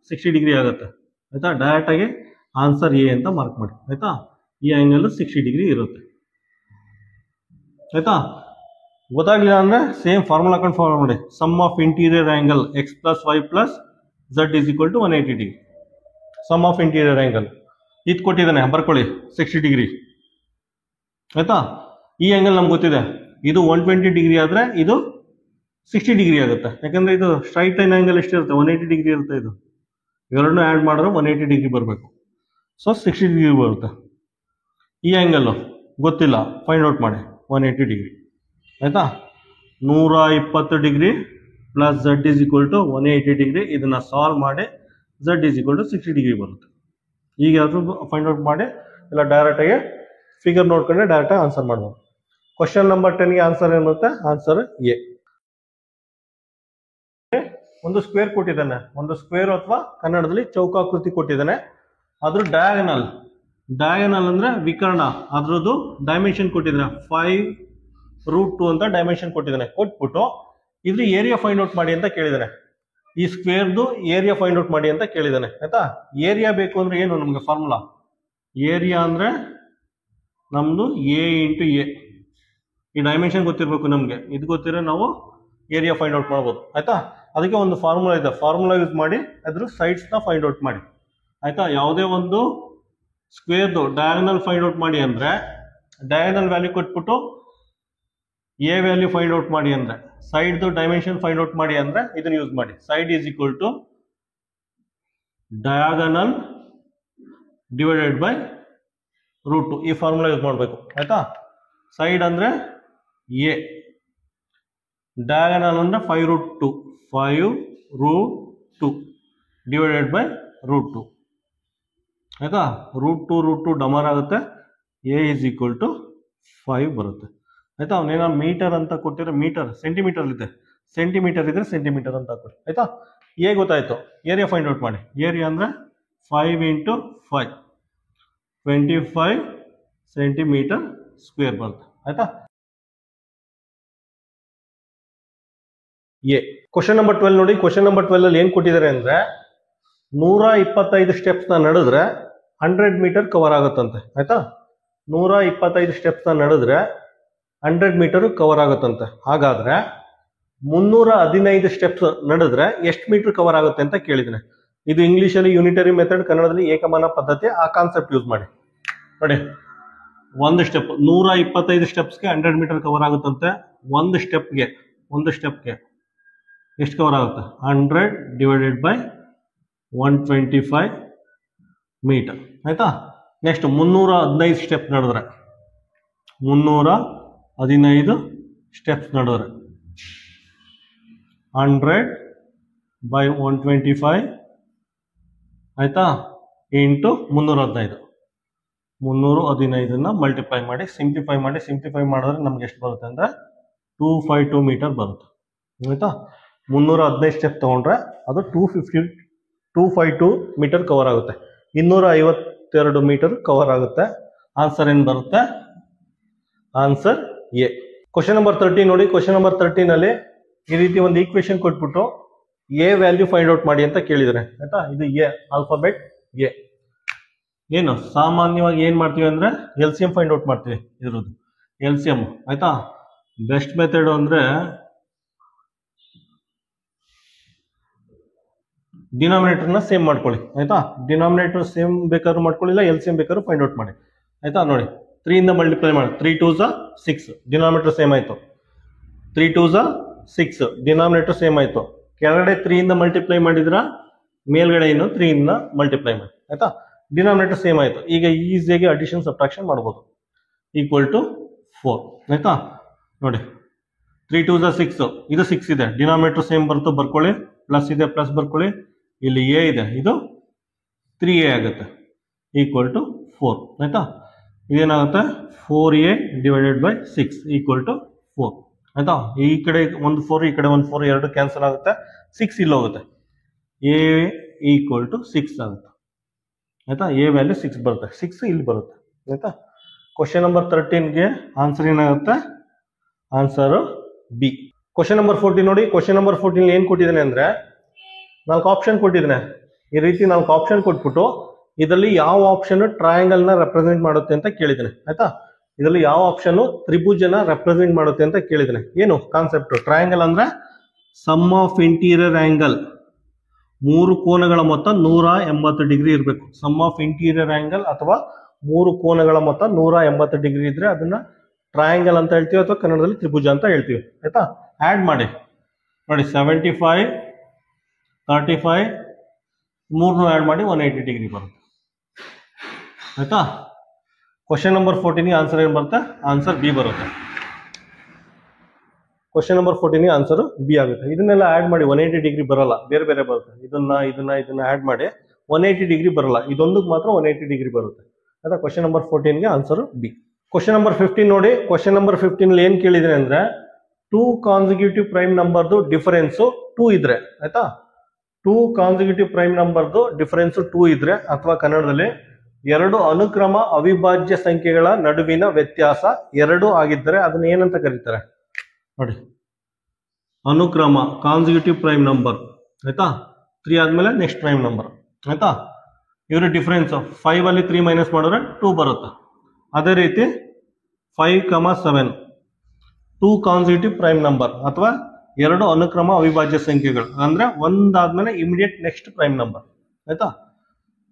60 ಡಿಗ್ರಿ ಆಗುತ್ತೆ ಆಯ್ತಾ. ಡೈರೆಕ್ಟ್ ಆಗಿ ಆನ್ಸರ್ ಎ ಅಂತ ಮಾರ್ಕ್ ಮಾಡಿ ಆಯ್ತಾ. ಈ ಆಂಗಲ್ 60 ಡಿಗ್ರಿ ಇರುತ್ತೆ ಆಯ್ತಾ. ಗೊತ್ತಾಗ್ಲಿಲ್ಲ ಅಂದ್ರೆ ಸೇಮ್ ಫಾರ್ಮುಲಾ ಹಾಕೊಂಡು ಫಾಲೋ ಮಾಡಿ. Sum of interior angle X plus Y plus Z is equal to 180 degree. Sum of interior angle ಇದು ಕೊಟ್ಟಿದ್ದಾನೆ, ಬರ್ಕೊಳ್ಳಿ 60 ಡಿಗ್ರಿ ಆಯ್ತಾ. ಈ ಆಂಗಲ್ ನಮ್ಗೆ ಗೊತ್ತಿದೆ, ಇದು 120 ಡಿಗ್ರಿ ಆದ್ರೆ ಇದು 60 ಡಿಗ್ರಿ ಆಗುತ್ತೆ. ಯಾಕಂದ್ರೆ ಇದು ಸ್ಟ್ರೈಟ್ ಲೈನ್ ಆಂಗಲ್ ಎಷ್ಟಿರುತ್ತೆ, 180 ಡಿಗ್ರಿ ಇರುತ್ತೆ. ಇದು ಇವೆರಡನ್ನೂ ಆ್ಯಡ್ ಮಾಡಿದ್ರೆ 180 ಡಿಗ್ರಿ ಬರಬೇಕು. ಸೊ 60 ಡಿಗ್ರಿ ಬರುತ್ತೆ. ಈ ಆಂಗಲ್ ಗೊತ್ತಿಲ್ಲ, ಫೈಂಡ್ ಔಟ್ ಮಾಡಿ 180 ಡಿಗ್ರಿ ಆಯ್ತಾ. 120 degree plus Z is equal to 180 degree. ಇದನ್ನ ಸಾಲ್ವ್ ಮಾಡಿ Z is equal to 60 degree ಬರುತ್ತೆ. ಈಗ ಯಾವ್ದು ಫೈಂಡ್ ಔಟ್ ಮಾಡಿ, ಇಲ್ಲ ಡೈರೆಕ್ಟಾಗಿ ಫಿಗರ್ ನೋಡ್ಕೊಂಡ್ರೆ ಡೈರೆಕ್ಟಾಗಿ ಆನ್ಸರ್ ಮಾಡ್ಬೋದು. ಕ್ವಶನ್ ನಂಬರ್ 10ಗೆ ಆನ್ಸರ್ ಏನು ಬರುತ್ತೆ, ಆನ್ಸರ್ ಎ. ಒಂದು ಸ್ಕ್ವೇರ್ ಕೊಟ್ಟಿದ್ದಾನೆ, ಒಂದು ಸ್ಕ್ವೇರ್ ಅಥವಾ ಕನ್ನಡದಲ್ಲಿ ಚೌಕಾಕೃತಿ ಕೊಟ್ಟಿದ್ದಾನೆ. ಅದ್ರ ಡಯಾಗನಲ್ ಅಂದ್ರೆ ವಿಕರ್ಣ, ಅದ್ರದ್ದು ಡೈಮೆನ್ಷನ್ ಕೊಟ್ಟಿದ್ದಾನೆ 5√2 ಅಂತ ಡೈಮೆನ್ಷನ್ ಕೊಟ್ಟಿದ್ದಾನೆ. ಕೊಟ್ಬಿಟ್ಟು ಇದ್ರ ಏರಿಯಾ ಫೈಂಡ್ ಔಟ್ ಮಾಡಿ ಅಂತ ಕೇಳಿದಾನೆ. ಈ ಸ್ಕ್ವೇರ್ದು ಏರಿಯಾ ಫೈಂಡ್ ಔಟ್ ಮಾಡಿ ಅಂತ ಕೇಳಿದಾನೆ ಆಯ್ತಾ. ಏರಿಯಾ ಬೇಕು ಅಂದ್ರೆ ಏನು ನಮ್ಗೆ ಫಾರ್ಮುಲಾ, ಏರಿಯಾ ಅಂದ್ರೆ ನಮ್ದು ಎ ಇಂಟು ಎ. ಈ ಡೈಮೆನ್ಷನ್ ಗೊತ್ತಿರಬೇಕು ನಮ್ಗೆ, ಇದು ಗೊತ್ತಿರೋ ನಾವು ಏರಿಯಾ ಫೈಂಡ್ ಔಟ್ ಮಾಡ್ಬೋದು ಆಯ್ತಾ. ಅದಕ್ಕೆ ಒಂದು ಫಾರ್ಮುಲಾ ಇದೆ, ಫಾರ್ಮುಲಾ ಯೂಸ್ ಮಾಡಿ ಅದ್ರ ಸೈಡ್ಸ್ ನ ಫೈಂಡ್ ಔಟ್ ಮಾಡಿ ಆಯ್ತಾ. ಯಾವುದೇ ಒಂದು ಸ್ಕ್ವೇರ್ದು ಡಯಾಗನಲ್ ಫೈಂಡ್ ಔಟ್ ಮಾಡಿ ಅಂದ್ರೆ ಡಯಾಗನಲ್ ವ್ಯಾಲ್ಯೂ ಕೊಟ್ಬಿಟ್ಟು ಎ ವ್ಯಾಲ್ಯೂ ಫೈಂಡ್ ಔಟ್ ಮಾಡಿ ಅಂದ್ರೆ, ಸೈಡ್ದು ಡೈಮೆನ್ಷನ್ ಫೈಂಡ್ ಔಟ್ ಮಾಡಿ ಅಂದ್ರೆ ಇದನ್ನ ಯೂಸ್ ಮಾಡಿ. Side is equal to diagonal divided by √2. ಈ ಫಾರ್ಮುಲಾ ಯೂಸ್ ಮಾಡಬೇಕು ಆಯ್ತಾ. ಸೈಡ್ ಅಂದ್ರೆ ಎ, ಡಯಾಗನಲ್ ಅಂದ್ರೆ 5√2 ಡಿವೈಡೆಡ್ ಬೈ √2 ಆಯ್ತಾ. √2 ಡಮರ್ ಆಗುತ್ತೆ. ಎ ಇಸ್ ಈಕ್ವಲ್ ಟು 5 ಬರುತ್ತೆ ಆಯ್ತಾ. ಅವನೇನೋ ಮೀಟರ್ ಅಂತ ಕೊಟ್ಟಿರೋ ಮೀಟರ್ ಸೆಂಟಿಮೀಟರ್ ಇದೆ, ಸೆಂಟಿಮೀಟರ್ ಇದ್ರೆ ಸೆಂಟಿಮೀಟರ್ ಅಂತ ಹಾಕೊಡಿ ಆಯ್ತಾ. ಗೊತ್ತಾಯ್ತು. ಏರಿಯಾ ಫೈಂಡ್ ಔಟ್ ಮಾಡಿ. ಏರಿಯಾ ಅಂದ್ರೆ 5 × 5 25 ಸೆಂಟಿಮೀಟರ್ ಸ್ಕ್ವೇರ್ ಬರುತ್ತೆ ಆಯ್ತಾ. ಕ್ವಶನ್ ನಂಬರ್ 12 ನೋಡಿ. ಕ್ವಶನ್ ನಂಬರ್ 12 ಅಲ್ಲಿ ಏನ್ ಕೊಟ್ಟಿದ್ದಾರೆ ಅಂದ್ರೆ 125 ಸ್ಟೆಪ್ಸ್ ನ ನಡೆದ್ರೆ 100 ಮೀಟರ್ ಕವರ್ ಆಗುತ್ತಂತೆ ಆಯ್ತಾ. 125 ಸ್ಟೆಪ್ಸ್ ನ ನಡೆದ್ರೆ 100 ಮೀಟರ್ ಕವರ್ ಆಗುತ್ತಂತೆ. ಹಾಗಾದ್ರೆ 315 ಸ್ಟೆಪ್ಸ್ ನಡೆದ್ರೆ ಎಷ್ಟು ಮೀಟರ್ ಕವರ್ ಆಗುತ್ತೆ ಅಂತ ಕೇಳಿದ್ರೆ, ಇದು ಇಂಗ್ಲಿಷ್ ಅಲ್ಲಿ ಯೂನಿಟರಿ ಮೆಥಡ್, ಕನ್ನಡದಲ್ಲಿ ಏಕಮಾನ ಪದ್ಧತಿ. ಆ ಕಾನ್ಸೆಪ್ಟ್ ಯೂಸ್ ಮಾಡಿ ನೋಡಿ. ಒಂದು ಸ್ಟೆಪ್ 125 ಸ್ಟೆಪ್ಸ್ಗೆ 100 ಮೀಟರ್ ಕವರ್ ಆಗುತ್ತಂತೆ. ಒಂದು ಸ್ಟೆಪ್ಗೆ ಎಷ್ಟು ಕವರ್ ಆಗುತ್ತೆ? 100 ಡಿವೈಡೆಡ್ ಬೈ 125 ಮೀಟರ್ ಆಯ್ತಾ. ನೆಕ್ಸ್ಟ್ 315 ಸ್ಟೆಪ್ ನಡೆದ್ರೆ 315 ಸ್ಟೆಪ್ಸ್ ನಡೆದ್ರೆ 100 ಬೈ 125 ಆಯ್ತಾ ಇಂಟು 315 ಮಲ್ಟಿಪ್ಲೈ ಮಾಡಿ ಸಿಂಪ್ಲಿಫೈ ಮಾಡಿದ್ರೆ ನಮ್ಗೆ ಎಷ್ಟು ಬರುತ್ತೆ ಅಂದ್ರೆ 252 ಮೀಟರ್ ಬರುತ್ತೆ ಆಯ್ತಾ. 315 ಸ್ಟೆಪ್ ತಗೊಂಡ್ರೆ ಅದು 252 ಮೀಟರ್ ಕವರ್ ಆಗುತ್ತೆ. 252 ಮೀಟರ್ ಕವರ್ ಆಗುತ್ತೆ. ಆನ್ಸರ್ ಏನು ಬರುತ್ತೆ? Answer A. ಕ್ವಶನ್ ನಂಬರ್ 13 ನೋಡಿ. ಕ್ವಶನ್ ನಂಬರ್ 13 ಅಲ್ಲಿ ಈ ರೀತಿ ಒಂದು ಈಕ್ವೇಶನ್ ಕೊಟ್ಬಿಟ್ಟು ಎ ವ್ಯಾಲ್ಯೂ ಫೈಂಡ್ ಔಟ್ ಮಾಡಿ ಅಂತ ಕೇಳಿದರೆ ಆಯ್ತಾ. ಇದು ಎ, ಆಲ್ಫಾಬೆಟ್ ಎ. ಏನು ಸಾಮಾನ್ಯವಾಗಿ ಏನ್ ಮಾಡ್ತೀವಿ ಅಂದ್ರೆ LCM ಫೈಂಡ್ ಔಟ್ ಮಾಡ್ತೀವಿ. ಇದ್ರದ್ದು LCM ಆಯ್ತಾ. ಬೆಸ್ಟ್ ಮೆಥಡ್ ಅಂದ್ರೆ ಡಿನಾಮಿನೇಟರ್ನ ಸೇಮ್ ಮಾಡ್ಕೊಳ್ಳಿ ಆಯ್ತಾ. ಡಿನಾಮಿನೇಟರ್ ಸೇಮ್ ಬೇಕಾದ್ರೂ ಮಾಡ್ಕೊಳ್ಳಿಲ್ಲ, LCM ಬೇಕಾದ್ರೂ ಫೈಂಡ್ ಔಟ್ ಮಾಡಿ ಆಯ್ತಾ. ನೋಡಿ 3 ಇಂದ ಮಲ್ಟಿಪ್ಲೈ ಮಾಡಿ 3 2 6 ಡಿನಾಮಿನೇಟರ್ ಸೇಮ್ ಆಯ್ತು. 3 2 6 ಡಿನಾಮಿನೇಟರ್ ಸೇಮ್ ಆಯ್ತು. ಕೆಳಗಡೆ 3 ಇಂದ ಮಲ್ಟಿಪ್ಲೈ ಮಾಡಿದ್ರ ಮೇಲ್ಗಡೆ ಏನು 3 ಇಂದ ಮಲ್ಟಿಪ್ಲೈ ಮಾಡಿ ಆಯ್ತಾ. ಡಿನಾಮಿನೇಟರ್ ಸೇಮ್ ಆಯ್ತು. ಈಗ ಈಸಿಯಾಗಿ ಅಡಿಷನ್ ಸಬ್ಟ್ರಾಕ್ಷನ್ ಮಾಡ್ಬೋದು. ಈಕ್ವಲ್ ಟು 4 ಆಯ್ತಾ. ನೋಡಿ 3 2 6 ಇದು 6 ಇದೆ. ಡಿನಾಮಿನೇಟರ್ ಸೇಮ್ ಬರುತ್ತೆ ಬರ್ಕೊಳ್ಳಿ. ಪ್ಲಸ್ ಇದೆ ಪ್ಲಸ್ ಬರ್ಕೊಳ್ಳಿ. ಇಲ್ಲಿ ಎ ಇದೆ, ಇದು 3a ಆಗುತ್ತೆ. ಈಕ್ವಲ್ ಟು 4 ಆಯ್ತಾ. ಇದೇನಾಗುತ್ತೆ 4a divided by 6 equal to 4 ಆಯ್ತಾ. ಈ ಕಡೆ ಒಂದು 4 ಈ ಕಡೆ ಒಂದು 4 ಎರಡು ಕ್ಯಾನ್ಸಲ್ ಆಗುತ್ತೆ. 6 ಇಲ್ಲಿ ಹೋಗುತ್ತೆ. a ಈಕ್ವಲ್ ಟು 6 ಆಗುತ್ತೆ ಆಯ್ತಾ. ಎ ವ್ಯಾಲ್ಯೂ 6 ಬರುತ್ತೆ. 6 ಇಲ್ಲಿ ಬರುತ್ತೆ ಆಯ್ತಾ. ಕ್ವಶನ್ ನಂಬರ್ 13ಗೆ ಆನ್ಸರ್ ಏನಾಗುತ್ತೆ? Answer B. ಕ್ವಶನ್ ನಂಬರ್ 14 ನೋಡಿ. ಕ್ವಶನ್ ನಂಬರ್ 14 ಏನ್ ಕೊಟ್ಟಿದ್ದಾನೆ ಅಂದ್ರೆ 4 ಆಪ್ಷನ್ ಕೊಟ್ಟಿದ್ದಾನೆ. ಈ ರೀತಿ 4 ಆಪ್ಷನ್ ಕೊಟ್ಬಿಟ್ಟು ಇದರಲ್ಲಿ ಯಾವ ಆಪ್ಷನ್ ಟ್ರಯಾಂಗಲ್ ನ ರೆಪ್ರೆಸೆಂಟ್ ಮಾಡುತ್ತೆ ಅಂತ ಕೇಳಿದ್ದಾನೆ ಆಯ್ತಾ. ಇದರಲ್ಲಿ ಯಾವ ಆಪ್ಷನ್ ತ್ರಿಭುಜನ ರೆಪ್ರೆಸೆಂಟ್ ಮಾಡುತ್ತೆ ಅಂತ ಕೇಳಿದ್ದಾನೆ. ಏನು ಕಾನ್ಸೆಪ್ಟ್? ಟ್ರಯಾಂಗಲ್ ಅಂದ್ರೆ ಸಮ್ ಆಫ್ ಇಂಟೀರಿಯರ್ ಆಂಗಲ್, 3 ಕೋನಗಳ ಮೊತ್ತ 180 ಡಿಗ್ರಿ ಇರಬೇಕು. ಸಮ್ ಆಫ್ ಇಂಟೀರಿಯರ್ ಆಂಗಲ್ ಅಥವಾ 3 ಕೋನಗಳ ಮೊತ್ತ 180 ಡಿಗ್ರಿ ಇದ್ರೆ ಅದನ್ನ ಟ್ರಯಾಂಗಲ್ ಅಂತ ಹೇಳ್ತೀವಿ ಅಥವಾ ಕನ್ನಡದಲ್ಲಿ ತ್ರಿಭುಜ ಅಂತ ಹೇಳ್ತೀವಿ ಆಯ್ತಾ. ಆಡ್ ಮಾಡಿ ನೋಡಿ 75 35 ಮೂರನ್ನು ಆಡ್ ಮಾಡಿ 180 ಡಿಗ್ರಿ ಬರುತ್ತೆ ಆಯ್ತಾ. ಕ್ವಶನ್ ನಂಬರ್ 14 ಆನ್ಸರ್ ಏನು ಬರುತ್ತೆ? ಆನ್ಸರ್ ಬಿ ಬರುತ್ತೆ. ಕ್ವಶನ್ ನಂಬರ್ 14 ಆನ್ಸರ್ ಬಿ ಆಗುತ್ತೆ. ಇದನ್ನೆಲ್ಲ ಆಡ್ ಮಾಡಿ 180 ಡಿಗ್ರಿ ಬರಲ್ಲ, ಬೇರೆ ಬೇರೆ ಬರುತ್ತೆ. ಇದನ್ನ ಆಡ್ ಮಾಡಿ 180 ಡಿಗ್ರಿ ಬರಲ್ಲ. ಇದೊಂದಕ್ಕೆ ಮಾತ್ರ 180 ಡಿಗ್ರಿ ಬರುತ್ತೆ ಆಯ್ತಾ. ಕ್ವಶನ್ ನಂಬರ್ 14ಗೆ ಆನ್ಸರ್ ಬಿ. ಕ್ವಶನ್ ನಂಬರ್ 15 ನೋಡಿ. ಕ್ವಶನ್ ನಂಬರ್ 15 ಏನ್ ಕೇಳಿದ್ರೆ ಅಂದ್ರೆ 2 ಕಾನ್ಸಿಕ್ಯೂಟಿವ್ ಪ್ರೈಮ್ ನಂಬರ್ದು ಡಿಫರೆನ್ಸ್ 2 ಇದ್ರೆ ಆಯ್ತಾ. 2 ಕಾನ್ಸಿಕ್ಯೂಟಿವ್ ಪ್ರೈಮ್ ನಂಬರ್ದು ಡಿಫರೆನ್ಸ್ 2 ಇದ್ರೆ ಅಥವಾ ಕನ್ನಡದಲ್ಲಿ 2 ಅನುಕ್ರಮ ಅವಿಭಾಜ್ಯ ಸಂಖ್ಯೆಗಳ ನಡುವಿನ ವ್ಯತ್ಯಾಸ 2 ಆಗಿದ್ದರೆ ಅದನ್ನ ಏನಂತ ಕರೀತಾರೆ ನೋಡಿ. ಅನುಕ್ರಮ ಕಾನ್ಸಿಕ್ಯೂಟಿವ್ ಪ್ರೈಮ್ ನಂಬರ್ ಆಯ್ತಾ. 3 ಆದ್ಮೇಲೆ ನೆಕ್ಸ್ಟ್ ಪ್ರೈಮ್ ನಂಬರ್ ಆಯ್ತಾ. ಇವ್ರ ಡಿಫರೆನ್ಸ್ 5 ಅಲ್ಲಿ 3 ಮೈನಸ್ ಮಾಡಿದ್ರೆ 2 ಬರುತ್ತೆ. ಅದೇ ರೀತಿ 5, 7 2 ಕಾನ್ಸಿಕ್ಯೂಟಿವ್ ಪ್ರೈಮ್ ನಂಬರ್ ಅಥವಾ 2 ಅನುಕ್ರಮ ಅವಿಭಾಜ್ಯ ಸಂಖ್ಯೆಗಳು ಅಂದ್ರೆ ಒಂದಾದ್ಮೇಲೆ ಇಮಿಡಿಯೇಟ್ ನೆಕ್ಸ್ಟ್ ಪ್ರೈಮ್ ನಂಬರ್ ಆಯ್ತಾ.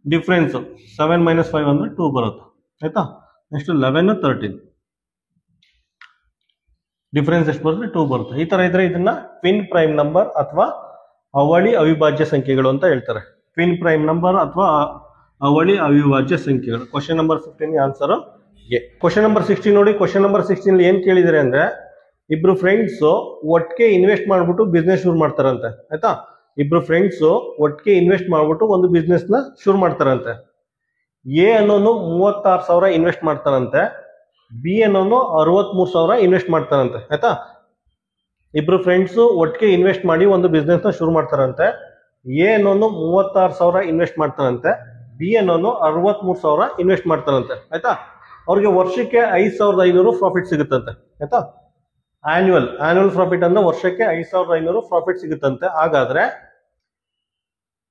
ಡಿಫರೆನ್ಸ್ 7 - 5 ಅಂದ್ರೆ 2 ಬರುತ್ತೆ ಆಯ್ತಾ. ನೆಕ್ಸ್ಟ್ 11 13 ಡಿಫರೆನ್ಸ್ ಎಷ್ಟು ಬರುತ್ತೆ? 2 ಬರುತ್ತೆ. ಈ ತರ ಇದ್ರೆ ಇದನ್ನ ಟ್ವಿನ್ ಪ್ರೈಮ್ ನಂಬರ್ ಅಥವಾ ಅವಳಿ ಅವಿಭಾಜ್ಯ ಸಂಖ್ಯೆಗಳು ಅಂತ ಹೇಳ್ತಾರೆ. ಟ್ವಿನ್ ಪ್ರೈಮ್ ನಂಬರ್ ಅಥವಾ ಅವಳಿ ಅವಿಭಾಜ್ಯ ಸಂಖ್ಯೆಗಳು. Question number 15 answer A. Question number 16 ನೋಡಿ. ಕ್ವಶನ್ ನಂಬರ್ 16 ಏನ್ ಕೇಳಿದರೆ ಅಂದ್ರೆ ಇಬ್ರು ಫ್ರೆಂಡ್ಸ್ ಒಟ್ಟಿಗೆ ಇನ್ವೆಸ್ಟ್ ಮಾಡ್ಬಿಟ್ಟು ಬಿಸ್ನೆಸ್ ಶುರು ಮಾಡ್ತಾರಂತೆ ಆಯ್ತಾ. ಇಬ್ರು ಫ್ರೆಂಡ್ಸ್ ಒಟ್ಟಿಗೆ ಇನ್ವೆಸ್ಟ್ ಮಾಡ್ಬಿಟ್ಟು ಒಂದು ಬಿಸ್ನೆಸ್ ನ ಶುರು ಮಾಡ್ತಾರಂತೆ. ಎ ಅನ್ನೋನು 36,000 ಇನ್ವೆಸ್ಟ್ ಮಾಡ್ತಾರಂತೆ. ಬಿ ಅನ್ನೋನು 63,000 ಇನ್ವೆಸ್ಟ್ ಮಾಡ್ತಾರಂತೆ ಆಯ್ತಾ. ಇಬ್ರು ಫ್ರೆಂಡ್ಸು ಒಟ್ಟಿಗೆ ಇನ್ವೆಸ್ಟ್ ಮಾಡಿ ಒಂದು ಬಿಸ್ನೆಸ್ನ ಶುರು ಮಾಡ್ತಾರಂತೆ. ಎ ಅನ್ನೋನು 36,000 ಇನ್ವೆಸ್ಟ್ ಮಾಡ್ತಾರಂತೆ, ಬಿ ಅನ್ನೋನು 63,000 ಇನ್ವೆಸ್ಟ್ ಮಾಡ್ತಾರಂತೆ ಆಯ್ತಾ. ಅವ್ರಿಗೆ ವರ್ಷಕ್ಕೆ 5,500 ಪ್ರಾಫಿಟ್ ಸಿಗುತ್ತಂತೆ ಆಯ್ತಾ. ಆನ್ಯುವಲ್ ಪ್ರಾಫಿಟ್ ಅಂದ್ರೆ ವರ್ಷಕ್ಕೆ 5,500 ಪ್ರಾಫಿಟ್ ಸಿಗುತ್ತಂತೆ. ಹಾಗಾದ್ರೆ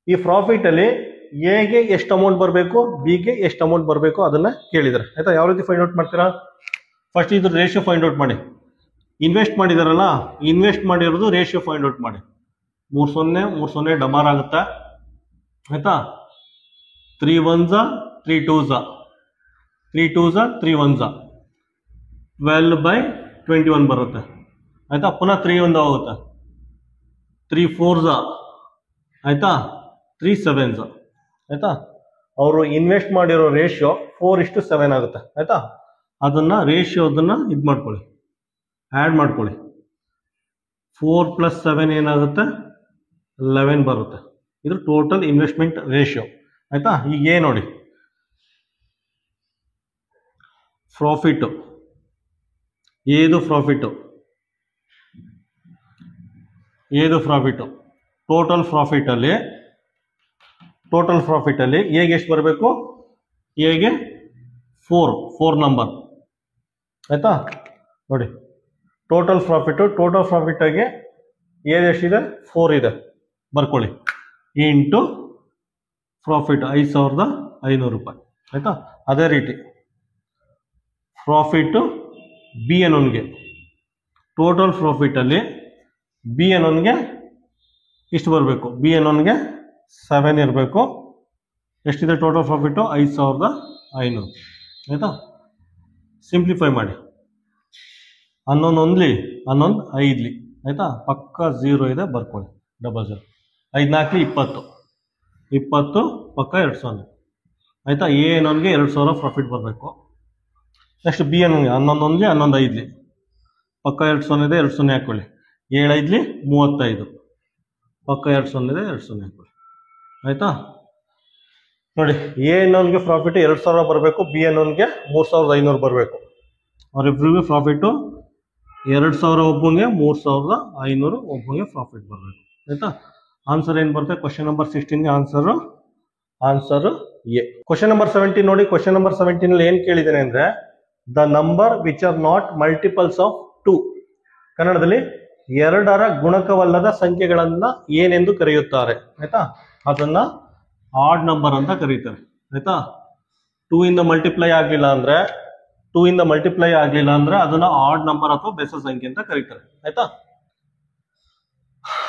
ಈ ಪ್ರಾಫಿಟ್ ಅಲ್ಲಿ ಎಗೆ ಎಷ್ಟು ಅಮೌಂಟ್ ಬರಬೇಕು, ಬಿಗೆ ಎಷ್ಟು ಅಮೌಂಟ್ ಬರಬೇಕು ಅದನ್ನ ಕೇಳಿದ್ದಾರೆ ಆಯ್ತಾ. ಯಾವ ರೀತಿ ಫೈಂಡ್ ಔಟ್ ಮಾಡ್ತೀರಾ? ಫಸ್ಟ್ ಇದ್ರ ರೇಷಿಯೋ ಫೈಂಡ್ ಔಟ್ ಮಾಡಿ. ಇನ್ವೆಸ್ಟ್ ಮಾಡಿದಾರಲ್ಲ, ಇನ್ವೆಸ್ಟ್ ಮಾಡಿರೋದು ರೇಷಿಯೋ ಫೈಂಡ್ ಔಟ್ ಮಾಡಿ. 3 ಡಮಾರ್ ಆಗುತ್ತೆ ಆಯ್ತಾ. 3 1s 3 2s 3 2s 3 1s 12/21 ಬರುತ್ತೆ ಆಯ್ತಾ. ಪುನಃ 3 1 ಹೋಗುತ್ತೆ, 3 4s ಆಯ್ತಾ, 3 7s ಆಯ್ತಾ. ಅವರು ಇನ್ವೆಸ್ಟ್ ಮಾಡಿರೋ ರೇಷಿಯೋ 4:7 ಆಗುತ್ತೆ ಆಯ್ತಾ. ಅದನ್ನ ರೇಷಿಯೋದನ್ನ ಇದು ಮಾಡ್ಕೊಳ್ಳಿ, ಆ್ಯಡ್ ಮಾಡ್ಕೊಳ್ಳಿ. 4 + 7 ಏನಾಗುತ್ತೆ? 11 ಬರುತ್ತೆ. ಇದು ಟೋಟಲ್ ಇನ್ವೆಸ್ಟ್ಮೆಂಟ್ ರೇಷಿಯೋ ಆಯ್ತಾ. ಈಗ ಏನು ನೋಡಿ, ಪ್ರಾಫಿಟ್ ಏದು ಪ್ರಾಫಿಟ್ ಟೋಟಲ್ ಪ್ರಾಫಿಟ್ ಅಲ್ಲಿ ಎಗೆ ಎಷ್ಟು ಬರಬೇಕು? ಎಗೆ 4 ನಂಬರ್ ಆಯ್ತಾ. ನೋಡಿ ಟೋಟಲ್ ಪ್ರಾಫಿಟ್ ಆಗಿ ಎಷ್ಟಿದೆ? 4 ಇದೆ, ಬರ್ಕೊಳ್ಳಿ. ಇಂಟು ಪ್ರಾಫಿಟ್ 5,500 ರೂಪಾಯಿ ಆಯ್ತಾ. ಅದೇ ರೀತಿ ಪ್ರಾಫಿಟ್ ಬಿ ಅನ್ನೋನ್ಗೆ, ಟೋಟಲ್ ಪ್ರಾಫಿಟ್ ಅಲ್ಲಿ ಬಿ ಅನ್ನೋನ್ಗೆ ಇಷ್ಟು ಬರಬೇಕು, ಬಿ ಅನ್ನೋನ್ಗೆ 7 ಇರಬೇಕು. ಎಷ್ಟಿದೆ ಟೋಟಲ್ ಪ್ರಾಫಿಟ್ಟು? 5,500 ಆಯ್ತಾ. ಸಿಂಪ್ಲಿಫೈ ಮಾಡಿ. 11 1 5 ಆಯ್ತಾ. ಪಕ್ಕ 0 ಇದೆ, ಬರ್ಕೊಳ್ಳಿ. 00 5 4 20 ಪಕ್ಕ 2,000 ಆಯ್ತಾ. ಎ ಅನ್ನೋನ್ಗೆ 2,000 ಪ್ರಾಫಿಟ್ ಬರಬೇಕು. ನೆಕ್ಸ್ಟ್ ಬಿ ಅನ್ನೋನ್ಗೆ 11 1 11 5 ಪಕ್ಕ 2,000 ಇದೆ, 2,000 ಹಾಕೊಳ್ಳಿ. 7 5 35 ಪಕ್ಕ 2,000 ಇದೆ, 2,000 ಹಾಕೊಳ್ಳಿ ಆಯ್ತಾ. ನೋಡಿ ಎ ಅನ್ನೋನ್ಗೆ ಪ್ರಾಫಿಟ್ 2,000 ಬರಬೇಕು, ಬಿ ಅನ್ನೋನ್ಗೆ 3,500 ಬರಬೇಕು. ಅವರಿಬ್ರಿಗೂ ಪ್ರಾಫಿಟ್ಟು 2,000 ಒಬ್ಬಂಗೆ, 3,500 ಒಬ್ಬಂಗೆ ಪ್ರಾಫಿಟ್ ಬರಬೇಕು ಆಯ್ತಾ. ಆನ್ಸರ್ ಏನು ಬರುತ್ತೆ? ಕ್ವಶನ್ ನಂಬರ್ 16ಗೆ ಆನ್ಸರ್ ಎ. ಕ್ವಶನ್ ನಂಬರ್ 17 ನೋಡಿ. ಕ್ವಶನ್ ನಂಬರ್ 17 ಅಲ್ಲಿ ಏನು ಕೇಳಿದ್ದೇನೆ ಅಂದ್ರೆ, the number which are not multiples of 2, ಕನ್ನಡದಲ್ಲಿ 2ರ ಗುಣಕವಲ್ಲದ ಸಂಖ್ಯೆಗಳನ್ನ ಏನೆಂದು ಕರೆಯುತ್ತಾರೆ ಆಯ್ತಾ. ಅದನ್ನ ಆಡ್ ನಂಬರ್ ಅಂತ ಕರೀತಾರೆ ಆಯ್ತಾ. 2 ಇಂದ ಮಲ್ಟಿಪ್ಲೈ ಆಗಲಿಲ್ಲ ಅಂದ್ರೆ ಅದನ್ನ ಆಡ್ ನಂಬರ್ ಅಥವಾ ಬೆಸ ಸಂಖ್ಯೆ ಅಂತ ಕರೀತಾರೆ ಆಯ್ತಾ.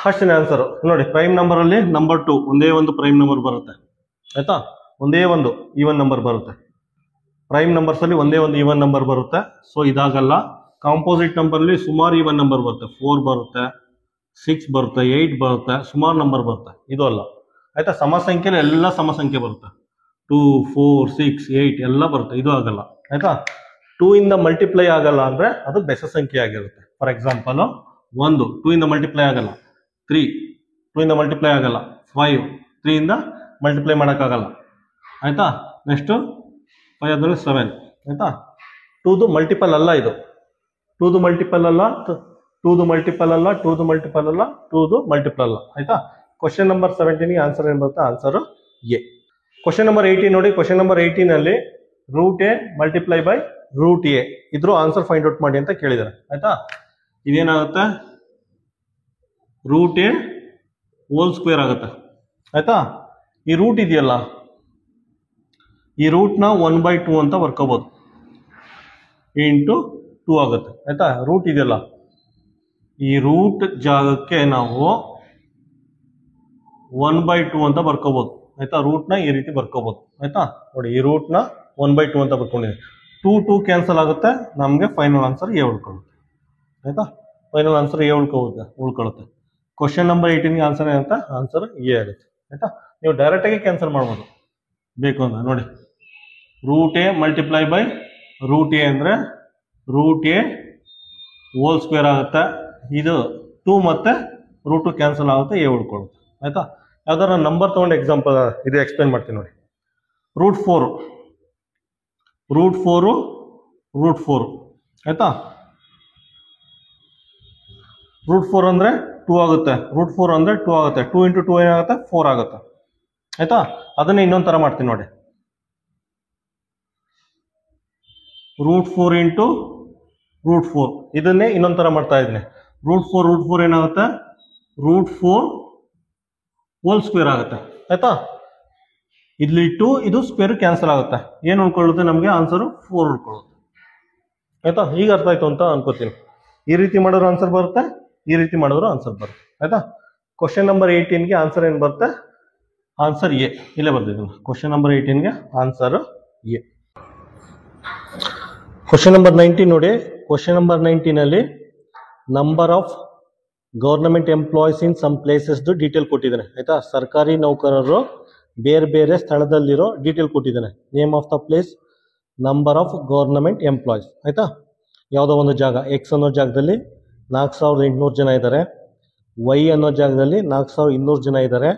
ಅಷ್ಟೇ ಆನ್ಸರ್ ನೋಡಿ. ಪ್ರೈಮ್ ನಂಬರ್ ಅಲ್ಲಿ ನಂಬರ್ 2 ಒಂದೇ ಒಂದು ಪ್ರೈಮ್ ನಂಬರ್ ಬರುತ್ತೆ ಆಯ್ತಾ. ಒಂದೇ ಒಂದು ಈವನ್ ನಂಬರ್ ಬರುತ್ತೆ. ಪ್ರೈಮ್ ನಂಬರ್ಸ್ ಅಲ್ಲಿ ಒಂದೇ ಒಂದು ಈವನ್ ನಂಬರ್ ಬರುತ್ತೆ. ಸೊ ಇದಾಗಲ್ಲ. ಕಾಂಪೋಸಿಟ್ ನಂಬರ್ ಅಲ್ಲಿ ಸುಮಾರು ಈವನ್ ನಂಬರ್ ಬರುತ್ತೆ. 4 ಬರುತ್ತೆ, 6 ಬರುತ್ತೆ, 8 ಬರುತ್ತೆ, ಸುಮಾರು ನಂಬರ್ ಬರುತ್ತೆ. ಇದು ಅಲ್ಲ ಆಯ್ತಾ. ಸಮಸಂಖ್ಯೆಯಲ್ಲಿ ಎಲ್ಲ ಸಮಸಂಖ್ಯೆ ಬರುತ್ತೆ. 2 4 6 8 ಎಲ್ಲ ಬರುತ್ತೆ. ಇದು ಆಗಲ್ಲ ಆಯ್ತಾ. 2 ಇಂದ ಮಲ್ಟಿಪ್ಲೈ ಆಗಲ್ಲ ಅಂದ್ರೆ ಅದು ಬೆಸ ಸಂಖ್ಯೆ ಆಗಿರುತ್ತೆ. ಫಾರ್ ಎಕ್ಸಾಂಪಲ್ 1 2 ಇಂದ ಮಲ್ಟಿಪ್ಲೈ ಆಗಲ್ಲ, 3 2 ಇಂದ ಮಲ್ಟಿಪ್ಲೈ ಆಗಲ್ಲ, 5 3 ಇಂದ ಮಲ್ಟಿಪ್ಲೈ ಮಾಡೋಕ್ಕಾಗಲ್ಲ ಆಯ್ತಾ. ನೆಕ್ಸ್ಟ್ 5 ಆದ್ಮೇಲೆ 7 ಆಯ್ತಾ. 2ದು ಮಲ್ಟಿಪಲ್ ಅಲ್ಲ, ಇದು 2ದು ಮಲ್ಟಿಪಲ್ ಅಲ್ಲ, 2ದು ಮಲ್ಟಿಪಲ್ ಅಲ್ಲ, 2ದು ಮಲ್ಟಿಪಲ್ ಅಲ್ಲ, 2ದು ಮಲ್ಟಿಪಲ್ ಅಲ್ಲ ಆಯ್ತಾ. ಕ್ವಶನ್ ನಂಬರ್ 17ಗೆ ಆನ್ಸರ್ ಏನು ಬರುತ್ತೆ? Answer A. ಕ್ವಶನ್ ನಂಬರ್ 18 ನೋಡಿ. ಕ್ವಶನ್ ನಂಬರ್ 18 ಅಲ್ಲಿ root A multiply by root A ಇದ್ರೂ ಆನ್ಸರ್ ಫೈಂಡ್ ಔಟ್ ಮಾಡಿ ಅಂತ ಕೇಳಿದ್ದಾರೆ ಆಯ್ತಾ. ಇದೇನಾಗುತ್ತೆ? ರೂಟ್ ಎ ಹೋಲ್ ಸ್ಕ್ವೇರ್ ಆಗುತ್ತೆ ಆಯ್ತಾ. ಈ ರೂಟ್ ಇದೆಯಲ್ಲ, ಈ ರೂಟ್ನ 1/2 ಅಂತ ಬರ್ಕೋಬಹುದು, ಇಂಟು 2 ಆಗುತ್ತೆ ಆಯ್ತಾ. ರೂಟ್ ಇದೆಯಲ್ಲ, ಈ ರೂಟ್ ಜಾಗಕ್ಕೆ ನಾವು 1/2 ಅಂತ ಬರ್ಕೋಬಹುದು ಆಯ್ತಾ. ರೂಟ್ನ ಈ ರೀತಿ ಬರ್ಕೋಬಹುದು ಆಯ್ತಾ. ನೋಡಿ ಈ ರೂಟ್ನ 1/2 ಅಂತ ಬರ್ಕೊಂಡಿದೆ. 2 ಕ್ಯಾನ್ಸಲ್ ಆಗುತ್ತೆ, ನಮಗೆ ಫೈನಲ್ ಆನ್ಸರ್ ಎ ಉಳ್ಕೊಳ್ಳುತ್ತೆ ಆಯ್ತಾ. ಫೈನಲ್ ಆನ್ಸರ್ ಎ ಉಳ್ಕೊಳ್ಳುತ್ತೆ. ಕ್ವಶನ್ ನಂಬರ್ 18ಗೆ ಆನ್ಸರ್ ಏನಂತ? ಆನ್ಸರ್ ಎ ಆಗುತ್ತೆ ಆಯ್ತಾ. ನೀವು ಡೈರೆಕ್ಟ್ ಆಗಿ ಕ್ಯಾನ್ಸಲ್ ಮಾಡ್ಬೋದು ಬೇಕು ಅಂದ್ರೆ. ನೋಡಿ root A multiply by root A ಅಂದ್ರೆ ರೂಟ್ ಎ ಹೋಲ್ ಸ್ಕ್ವೇರ್ ಆಗುತ್ತೆ. ಇದು 2 ಮತ್ತೆ ರೂಟ್ ಕ್ಯಾನ್ಸಲ್ ಆಗುತ್ತೆ, ಎ ಉಳ್ಕೊಳ್ಳುತ್ತೆ ಆಯ್ತಾ. ಯಾವ್ದಾರ ನಂಬರ್ ತಗೊಂಡು ಎಕ್ಸಾಂಪಲ್ ಇದು ಎಕ್ಸ್ಪ್ಲೇನ್ ಮಾಡ್ತೀನಿ ನೋಡಿ. ರೂಟ್ 4 √4 ಆಯಿತಾ. √4 ಅಂದರೆ 2 ಆಗುತ್ತೆ. √4 ಅಂದರೆ 2 ಆಗುತ್ತೆ. 2 × 2 ಏನಾಗುತ್ತೆ? 4 ಆಗುತ್ತೆ ಆಯಿತಾ. ಅದನ್ನೇ ಇನ್ನೊಂದು ಥರ ಮಾಡ್ತೀನಿ ನೋಡಿ. √4 × √4 ಇದನ್ನೇ ಇನ್ನೊಂದು ಥರ ಮಾಡ್ತಾ ಇದ್ದೀನಿ. √4 ಏನಾಗುತ್ತೆ? √4 ಹೋಲ್ ಸ್ಕ್ವೇರ್ ಆಗುತ್ತೆ ಆಯಿತಾ. ಇಲ್ಲಿ 2 ಇದು ಸ್ಕ್ವೇರ್ ಕ್ಯಾನ್ಸಲ್ ಆಗುತ್ತೆ. ಏನು ಉಳ್ಕೊಳ್ಳುತ್ತೆ ನಮಗೆ? ಆನ್ಸರು 4 ಉಳ್ಕೊಳ್ಳುತ್ತೆ ಆಯಿತಾ. ಈಗ ಅರ್ಥ ಆಯ್ತು ಅಂತ ಅನ್ಕೋತೀನಿ. ಈ ರೀತಿ ಮಾಡಿದ್ರು ಆನ್ಸರ್ ಬರುತ್ತೆ, ಈ ರೀತಿ ಮಾಡಿದ್ರು ಆನ್ಸರ್ ಬರುತ್ತೆ ಆಯಿತಾ. ಕ್ವಶನ್ ನಂಬರ್ 18ಗೆ ಆನ್ಸರ್ ಏನು ಬರುತ್ತೆ? Answer A. ಇಲ್ಲೇ ಬರ್ತಿದ್ದೀನಿ. ಕ್ವಶನ್ ನಂಬರ್ 18ಗೆ ಆನ್ಸರ್ ಎ. ಕ್ವಶನ್ ನಂಬರ್ 19 ನೋಡಿ. Question number 19 number of government employees in some places detail ಕೊಟ್ಟಿದ್ದಾನೆ ಆಯ್ತಾ. ಸರ್ಕಾರಿ ನೌಕರರು ಬೇರೆ ಬೇರೆ ಸ್ಥಳದಲ್ಲಿರೋ ಡೀಟೇಲ್ ಕೊಟ್ಟಿದ್ದಾನೆ. Name of the place, number of government employees ಆಯ್ತಾ. ಯಾವುದೋ ಒಂದು ಜಾಗ ಎಕ್ಸ್ ಅನ್ನೋ ಜಾಗದಲ್ಲಿ 4800 ಜನ ಇದ್ದಾರೆ. ವೈ ಅನ್ನೋ ಜಾಗದಲ್ಲಿ 4200 ಜನ ಇದ್ದಾರೆ.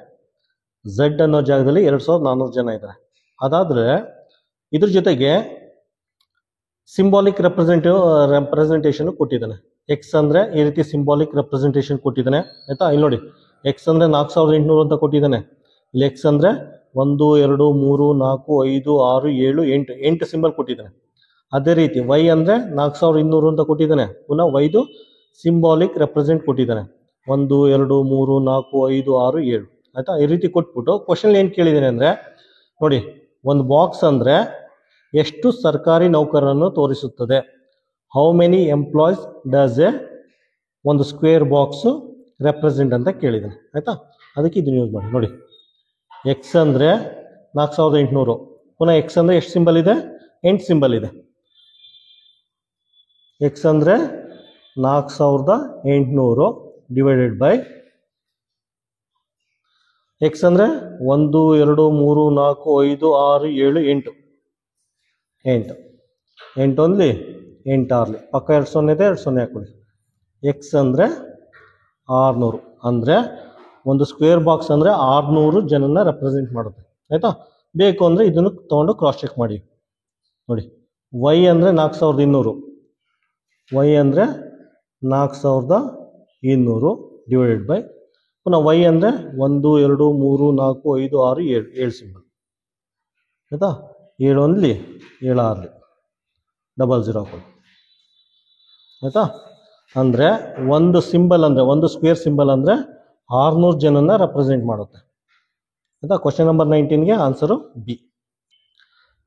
ಝೆಡ್ ಅನ್ನೋ ಜಾಗದಲ್ಲಿ 2400 ಜನ ಇದ್ದಾರೆ. ಅದಾದರೆ ಇದ್ರ ಜೊತೆಗೆ ಸಿಂಬಾಲಿಕ್ ರೆಪ್ರೆಸೆಂಟೇಷನ್ ಕೊಟ್ಟಿದ್ದಾನೆ. ಎಕ್ಸ್ ಅಂದರೆ ಈ ರೀತಿ ಸಿಂಬಾಲಿಕ್ ರೆಪ್ರೆಸೆಂಟೇಷನ್ ಕೊಟ್ಟಿದ್ದಾನೆ ಆಯಿತಾ. ಇಲ್ಲಿ ನೋಡಿ, ಎಕ್ಸ್ ಅಂದರೆ 4800 ಅಂತ ಕೊಟ್ಟಿದ್ದಾನೆ. ಇಲ್ಲಿ ಎಕ್ಸ್ ಅಂದರೆ 1 2 3 4 5 6 7 8 ಸಿಂಬಲ್ ಕೊಟ್ಟಿದ್ದಾನೆ. ಅದೇ ರೀತಿ ವೈ ಅಂದರೆ 4200 ಅಂತ ಕೊಟ್ಟಿದ್ದಾನೆ. ಪುನಃ ವೈದು ಸಿಂಬಾಲಿಕ್ ರೆಪ್ರೆಸೆಂಟ್ ಕೊಟ್ಟಿದ್ದಾನೆ. 1 2 3 4 5 6 7 ಆಯಿತಾ. ಈ ರೀತಿ ಕೊಟ್ಬಿಟ್ಟು ಕ್ವಶನ್ ಏನು ಕೇಳಿದ್ದೇನೆ ಅಂದರೆ ನೋಡಿ, ಒಂದು ಬಾಕ್ಸ್ ಅಂದರೆ ಎಷ್ಟು ಸರ್ಕಾರಿ ನೌಕರರನ್ನು ತೋರಿಸುತ್ತದೆ. How many employees does A ಒಂದು ಸ್ಕ್ವೇರ್ ಬಾಕ್ಸು ರೆಪ್ರೆಸೆಂಟ್ ಅಂತ ಕೇಳಿದ್ದಾನೆ ಆಯಿತಾ. ಅದಕ್ಕೆ ಇದನ್ನು ಯೂಸ್ ಮಾಡಿ ನೋಡಿ. ಎಕ್ಸ್ ಅಂದರೆ 4800, ಪುನಃ ಎಕ್ಸ್ ಅಂದರೆ ಎಷ್ಟು ಸಿಂಬಲ್ ಇದೆ? 8 ಸಿಂಬಲ್ ಇದೆ. ಎಕ್ಸ್ ಅಂದರೆ 4800 ಡಿವೈಡೆಡ್ ಬೈ ಎಕ್ಸ್ ಅಂದರೆ 1 2 3 4 5 6 7 8 8 ಓನ್ಲಿ 8 ಆರ್ಲಿ ಪಕ್ಕ 2 0 ಇದೆ, 2 0 ಹಾಕೊಳ್ಳಿ. ಎಕ್ಸ್ ಅಂದರೆ 600 ಅಂದರೆ ಒಂದು ಸ್ಕ್ವೇರ್ ಬಾಕ್ಸ್ ಅಂದರೆ 600 ಜನನ ರೆಪ್ರೆಸೆಂಟ್ ಮಾಡುತ್ತೆ ಆಯಿತಾ. ಬೇಕು ಅಂದರೆ ಇದನ್ನು ತೊಗೊಂಡು ಕ್ರಾಸ್ ಚೆಕ್ ಮಾಡಿ ನೋಡಿ. ವೈ ಅಂದರೆ 4200, ವೈ ಅಂದರೆ 4200 ಡಿವೈಡೆಡ್ ಬೈ ಪುನಃ ವೈ ಅಂದರೆ 1 2 3 4 5 6 7 ಸಿಂಬಲ್ ಆಯಿತಾ. 7 ಓನ್ಲಿ 7 ಆರ್ಲಿ 00 ಹಾಕೊಳ್ಳಿ ಆಯಿತಾ. ಅಂದರೆ ಒಂದು ಸಿಂಬಲ್ ಅಂದರೆ ಒಂದು ಸ್ಕ್ವೇರ್ ಸಿಂಬಲ್ ಅಂದರೆ 600 ಜನನ ರೆಪ್ರೆಸೆಂಟ್ ಮಾಡುತ್ತೆ ಆಯಿತಾ. ಕ್ವಶನ್ ನಂಬರ್ 19ಗೆ ಆನ್ಸರು ಬಿ.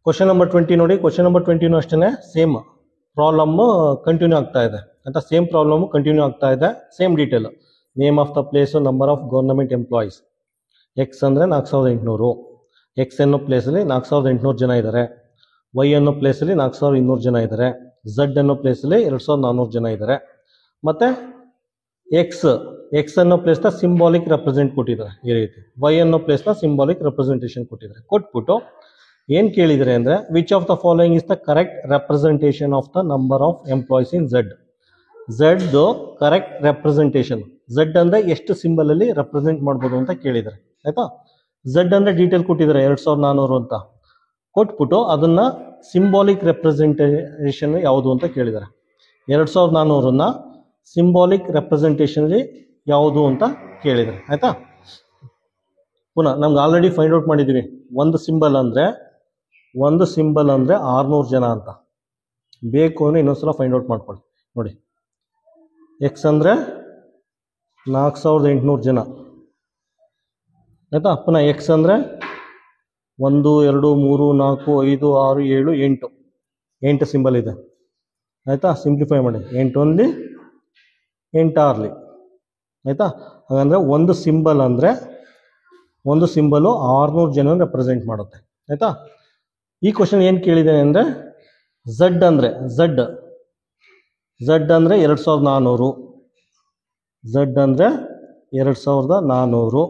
ಕ್ವಶನ್ ನಂಬರ್ 20 ನೋಡಿ. ಕ್ವಶನ್ ನಂಬರ್ 20 ಅಷ್ಟೇ ಸೇಮ್ ಪ್ರಾಬ್ಲಮ್ಮು ಕಂಟಿನ್ಯೂ ಆಗ್ತಾ ಇದೆ ಆಯಿತಾ. ಸೇಮ್ ಪ್ರಾಬ್ಲಮ್ಮು ಕಂಟಿನ್ಯೂ ಆಗ್ತಾ ಇದೆ. Same detail. Name of the place, number of government employees. X ಅಂದರೆ 4800, ಎಕ್ಸ್ ಅನ್ನೋ ಪ್ಲೇಸಲ್ಲಿ 4800 ಜನ ಇದ್ದಾರೆ. ವೈ ಅನ್ನೋ ಪ್ಲೇಸಲ್ಲಿ 4200 ಜನ ಇದ್ದಾರೆ. ಝಡ್ ಅನ್ನೋ ಪ್ಲೇಸಲ್ಲಿ 2400 ಜನ ಇದ್ದಾರೆ. ಮತ್ತು ಎಕ್ಸ್ ಅನ್ನೋ ಪ್ಲೇಸ್ನ ಸಿಂಬಾಲಿಕ್ ರೆಪ್ರೆಸೆಂಟ್ ಕೊಟ್ಟಿದ್ದಾರೆ ಈ ರೀತಿ. ವೈ ಅನ್ನೋ ಪ್ಲೇಸ್ನ ಸಿಂಬಾಲಿಕ್ ರೆಪ್ರೆಸೆಂಟೇಷನ್ ಕೊಟ್ಟಿದ್ದಾರೆ. ಕೊಟ್ಬಿಟ್ಟು ಏನು ಕೇಳಿದರೆ ಅಂದರೆ which of the following is the correct representation of the number of employees in Z. ಝೆಡ್ದು ಕರೆಕ್ಟ್ ರೆಪ್ರೆಸೆಂಟೇಷನ್. ಝೆಡ್ ಅಂದರೆ ಎಷ್ಟು ಸಿಂಬಲಲ್ಲಿ ರೆಪ್ರೆಸೆಂಟ್ ಮಾಡ್ಬೋದು ಅಂತ ಕೇಳಿದ್ದಾರೆ ಆಯಿತಾ. ಝೆಡ್ ಅಂದರೆ ಡೀಟೇಲ್ ಕೊಟ್ಟಿದ್ದಾರೆ 2400 ಅಂತ ಕೊಟ್ಬಿಟ್ಟು ಅದನ್ನು ಸಿಂಬಾಲಿಕ್ ರೆಪ್ರೆಸೆಂಟೇಷನ್ ಯಾವುದು ಅಂತ ಕೇಳಿದ್ದಾರೆ. 2400ನ್ನ ಸಿಂಬಾಲಿಕ್ ರೆಪ್ರೆಸೆಂಟೇಷನ್ಲಿ ಯಾವುದು ಅಂತ ಕೇಳಿದ್ದಾರೆ ಆಯಿತಾ. ಪುನಃ ನಮ್ಗೆ ಆಲ್ರೆಡಿ ಫೈಂಡ್ ಔಟ್ ಮಾಡಿದ್ದೀವಿ. ಒಂದು ಸಿಂಬಲ್ ಅಂದರೆ 600 ಜನ ಅಂತ. ಬೇಕು ಅಂದರೆ ಇನ್ನೊಂದ್ಸಲ ಫೈಂಡ್ ಔಟ್ ಮಾಡ್ಕೊಳ್ಳಿ ನೋಡಿ. ಎಕ್ಸ್ ಅಂದರೆ 4800 ಜನ ಆಯಿತಾ. ಪುನಃ ಎಕ್ಸ್ ಅಂದರೆ 1 2 3 4 5 6 7 8 ಸಿಂಬಲ್ ಇದೆ ಆಯಿತಾ. ಸಿಂಪ್ಲಿಫೈ ಮಾಡಿ 8 ಓನ್ಲಿ 8 ಆರ್ಲಿ ಆಯಿತಾ. ಹಾಗಂದರೆ ಒಂದು ಸಿಂಬಲ್ ಅಂದರೆ ಒಂದು ಸಿಂಬಲು 600 ಜನ ರೆಪ್ರೆಸೆಂಟ್ ಮಾಡುತ್ತೆ ಆಯಿತಾ. ಈ ಕ್ವಶನ್ ಏನು ಕೇಳಿದ್ದೇನೆ ಅಂದರೆ ಝಡ್ ಅಂದರೆ 2400, ಝಡ್ ಅಂದರೆ 2400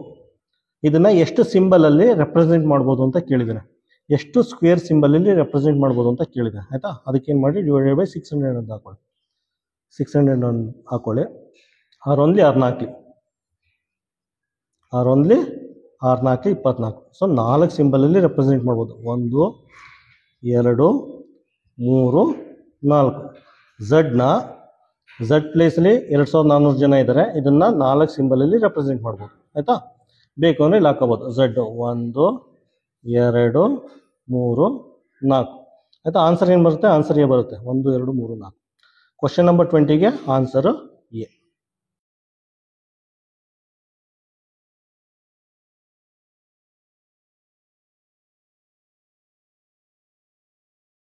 ಇದನ್ನು ಎಷ್ಟು ಸಿಂಬಲಲ್ಲಿ ರೆಪ್ರೆಸೆಂಟ್ ಮಾಡ್ಬೋದು ಅಂತ ಕೇಳಿದ್ದೇನೆ. ಎಷ್ಟು ಸ್ಕ್ವೇರ್ ಸಿಂಬಲಲ್ಲಿ ರೆಪ್ರೆಸೆಂಟ್ ಮಾಡ್ಬೋದು ಅಂತ ಕೇಳಿದೆ ಆಯಿತಾ. ಅದಕ್ಕೇನು ಮಾಡಿ ಡಿವೈಡೆಡ್ ಬೈ 600 ಅಂತ ಹಾಕೊಳ್ಳಿ. 600 ಹಾಕೊಳ್ಳಿ. 6 ಓನ್ಲಿ 6 4 6 ಓನ್ಲಿ 6 4 24. ಸೊ 4 ಸಿಂಬಲಲ್ಲಿ ರೆಪ್ರೆಸೆಂಟ್ ಮಾಡ್ಬೋದು. 1 2 3 4. ಝಡ್ನ ಝಡ್ ಪ್ಲೇಸಲ್ಲಿ 2400 ಜನ ಇದ್ದಾರೆ. ಇದನ್ನು 4 ಸಿಂಬಲಲ್ಲಿ ರೆಪ್ರೆಸೆಂಟ್ ಮಾಡ್ಬೋದು. ಆಯಿತಾ? ಬೇಕು ಅಂದರೆ ಇಲ್ಲಿ ಹಾಕೋಬೋದು. ಝಡ್ 1 2 3 4. ಆಯಿತಾ? ಆನ್ಸರ್ ಏನು ಬರುತ್ತೆ? ಆನ್ಸರ್ ಎ ಬರುತ್ತೆ. 1 2 3 4. ಕ್ವಶನ್ ನಂಬರ್ 20ಗೆ ಆನ್ಸರು ಎ.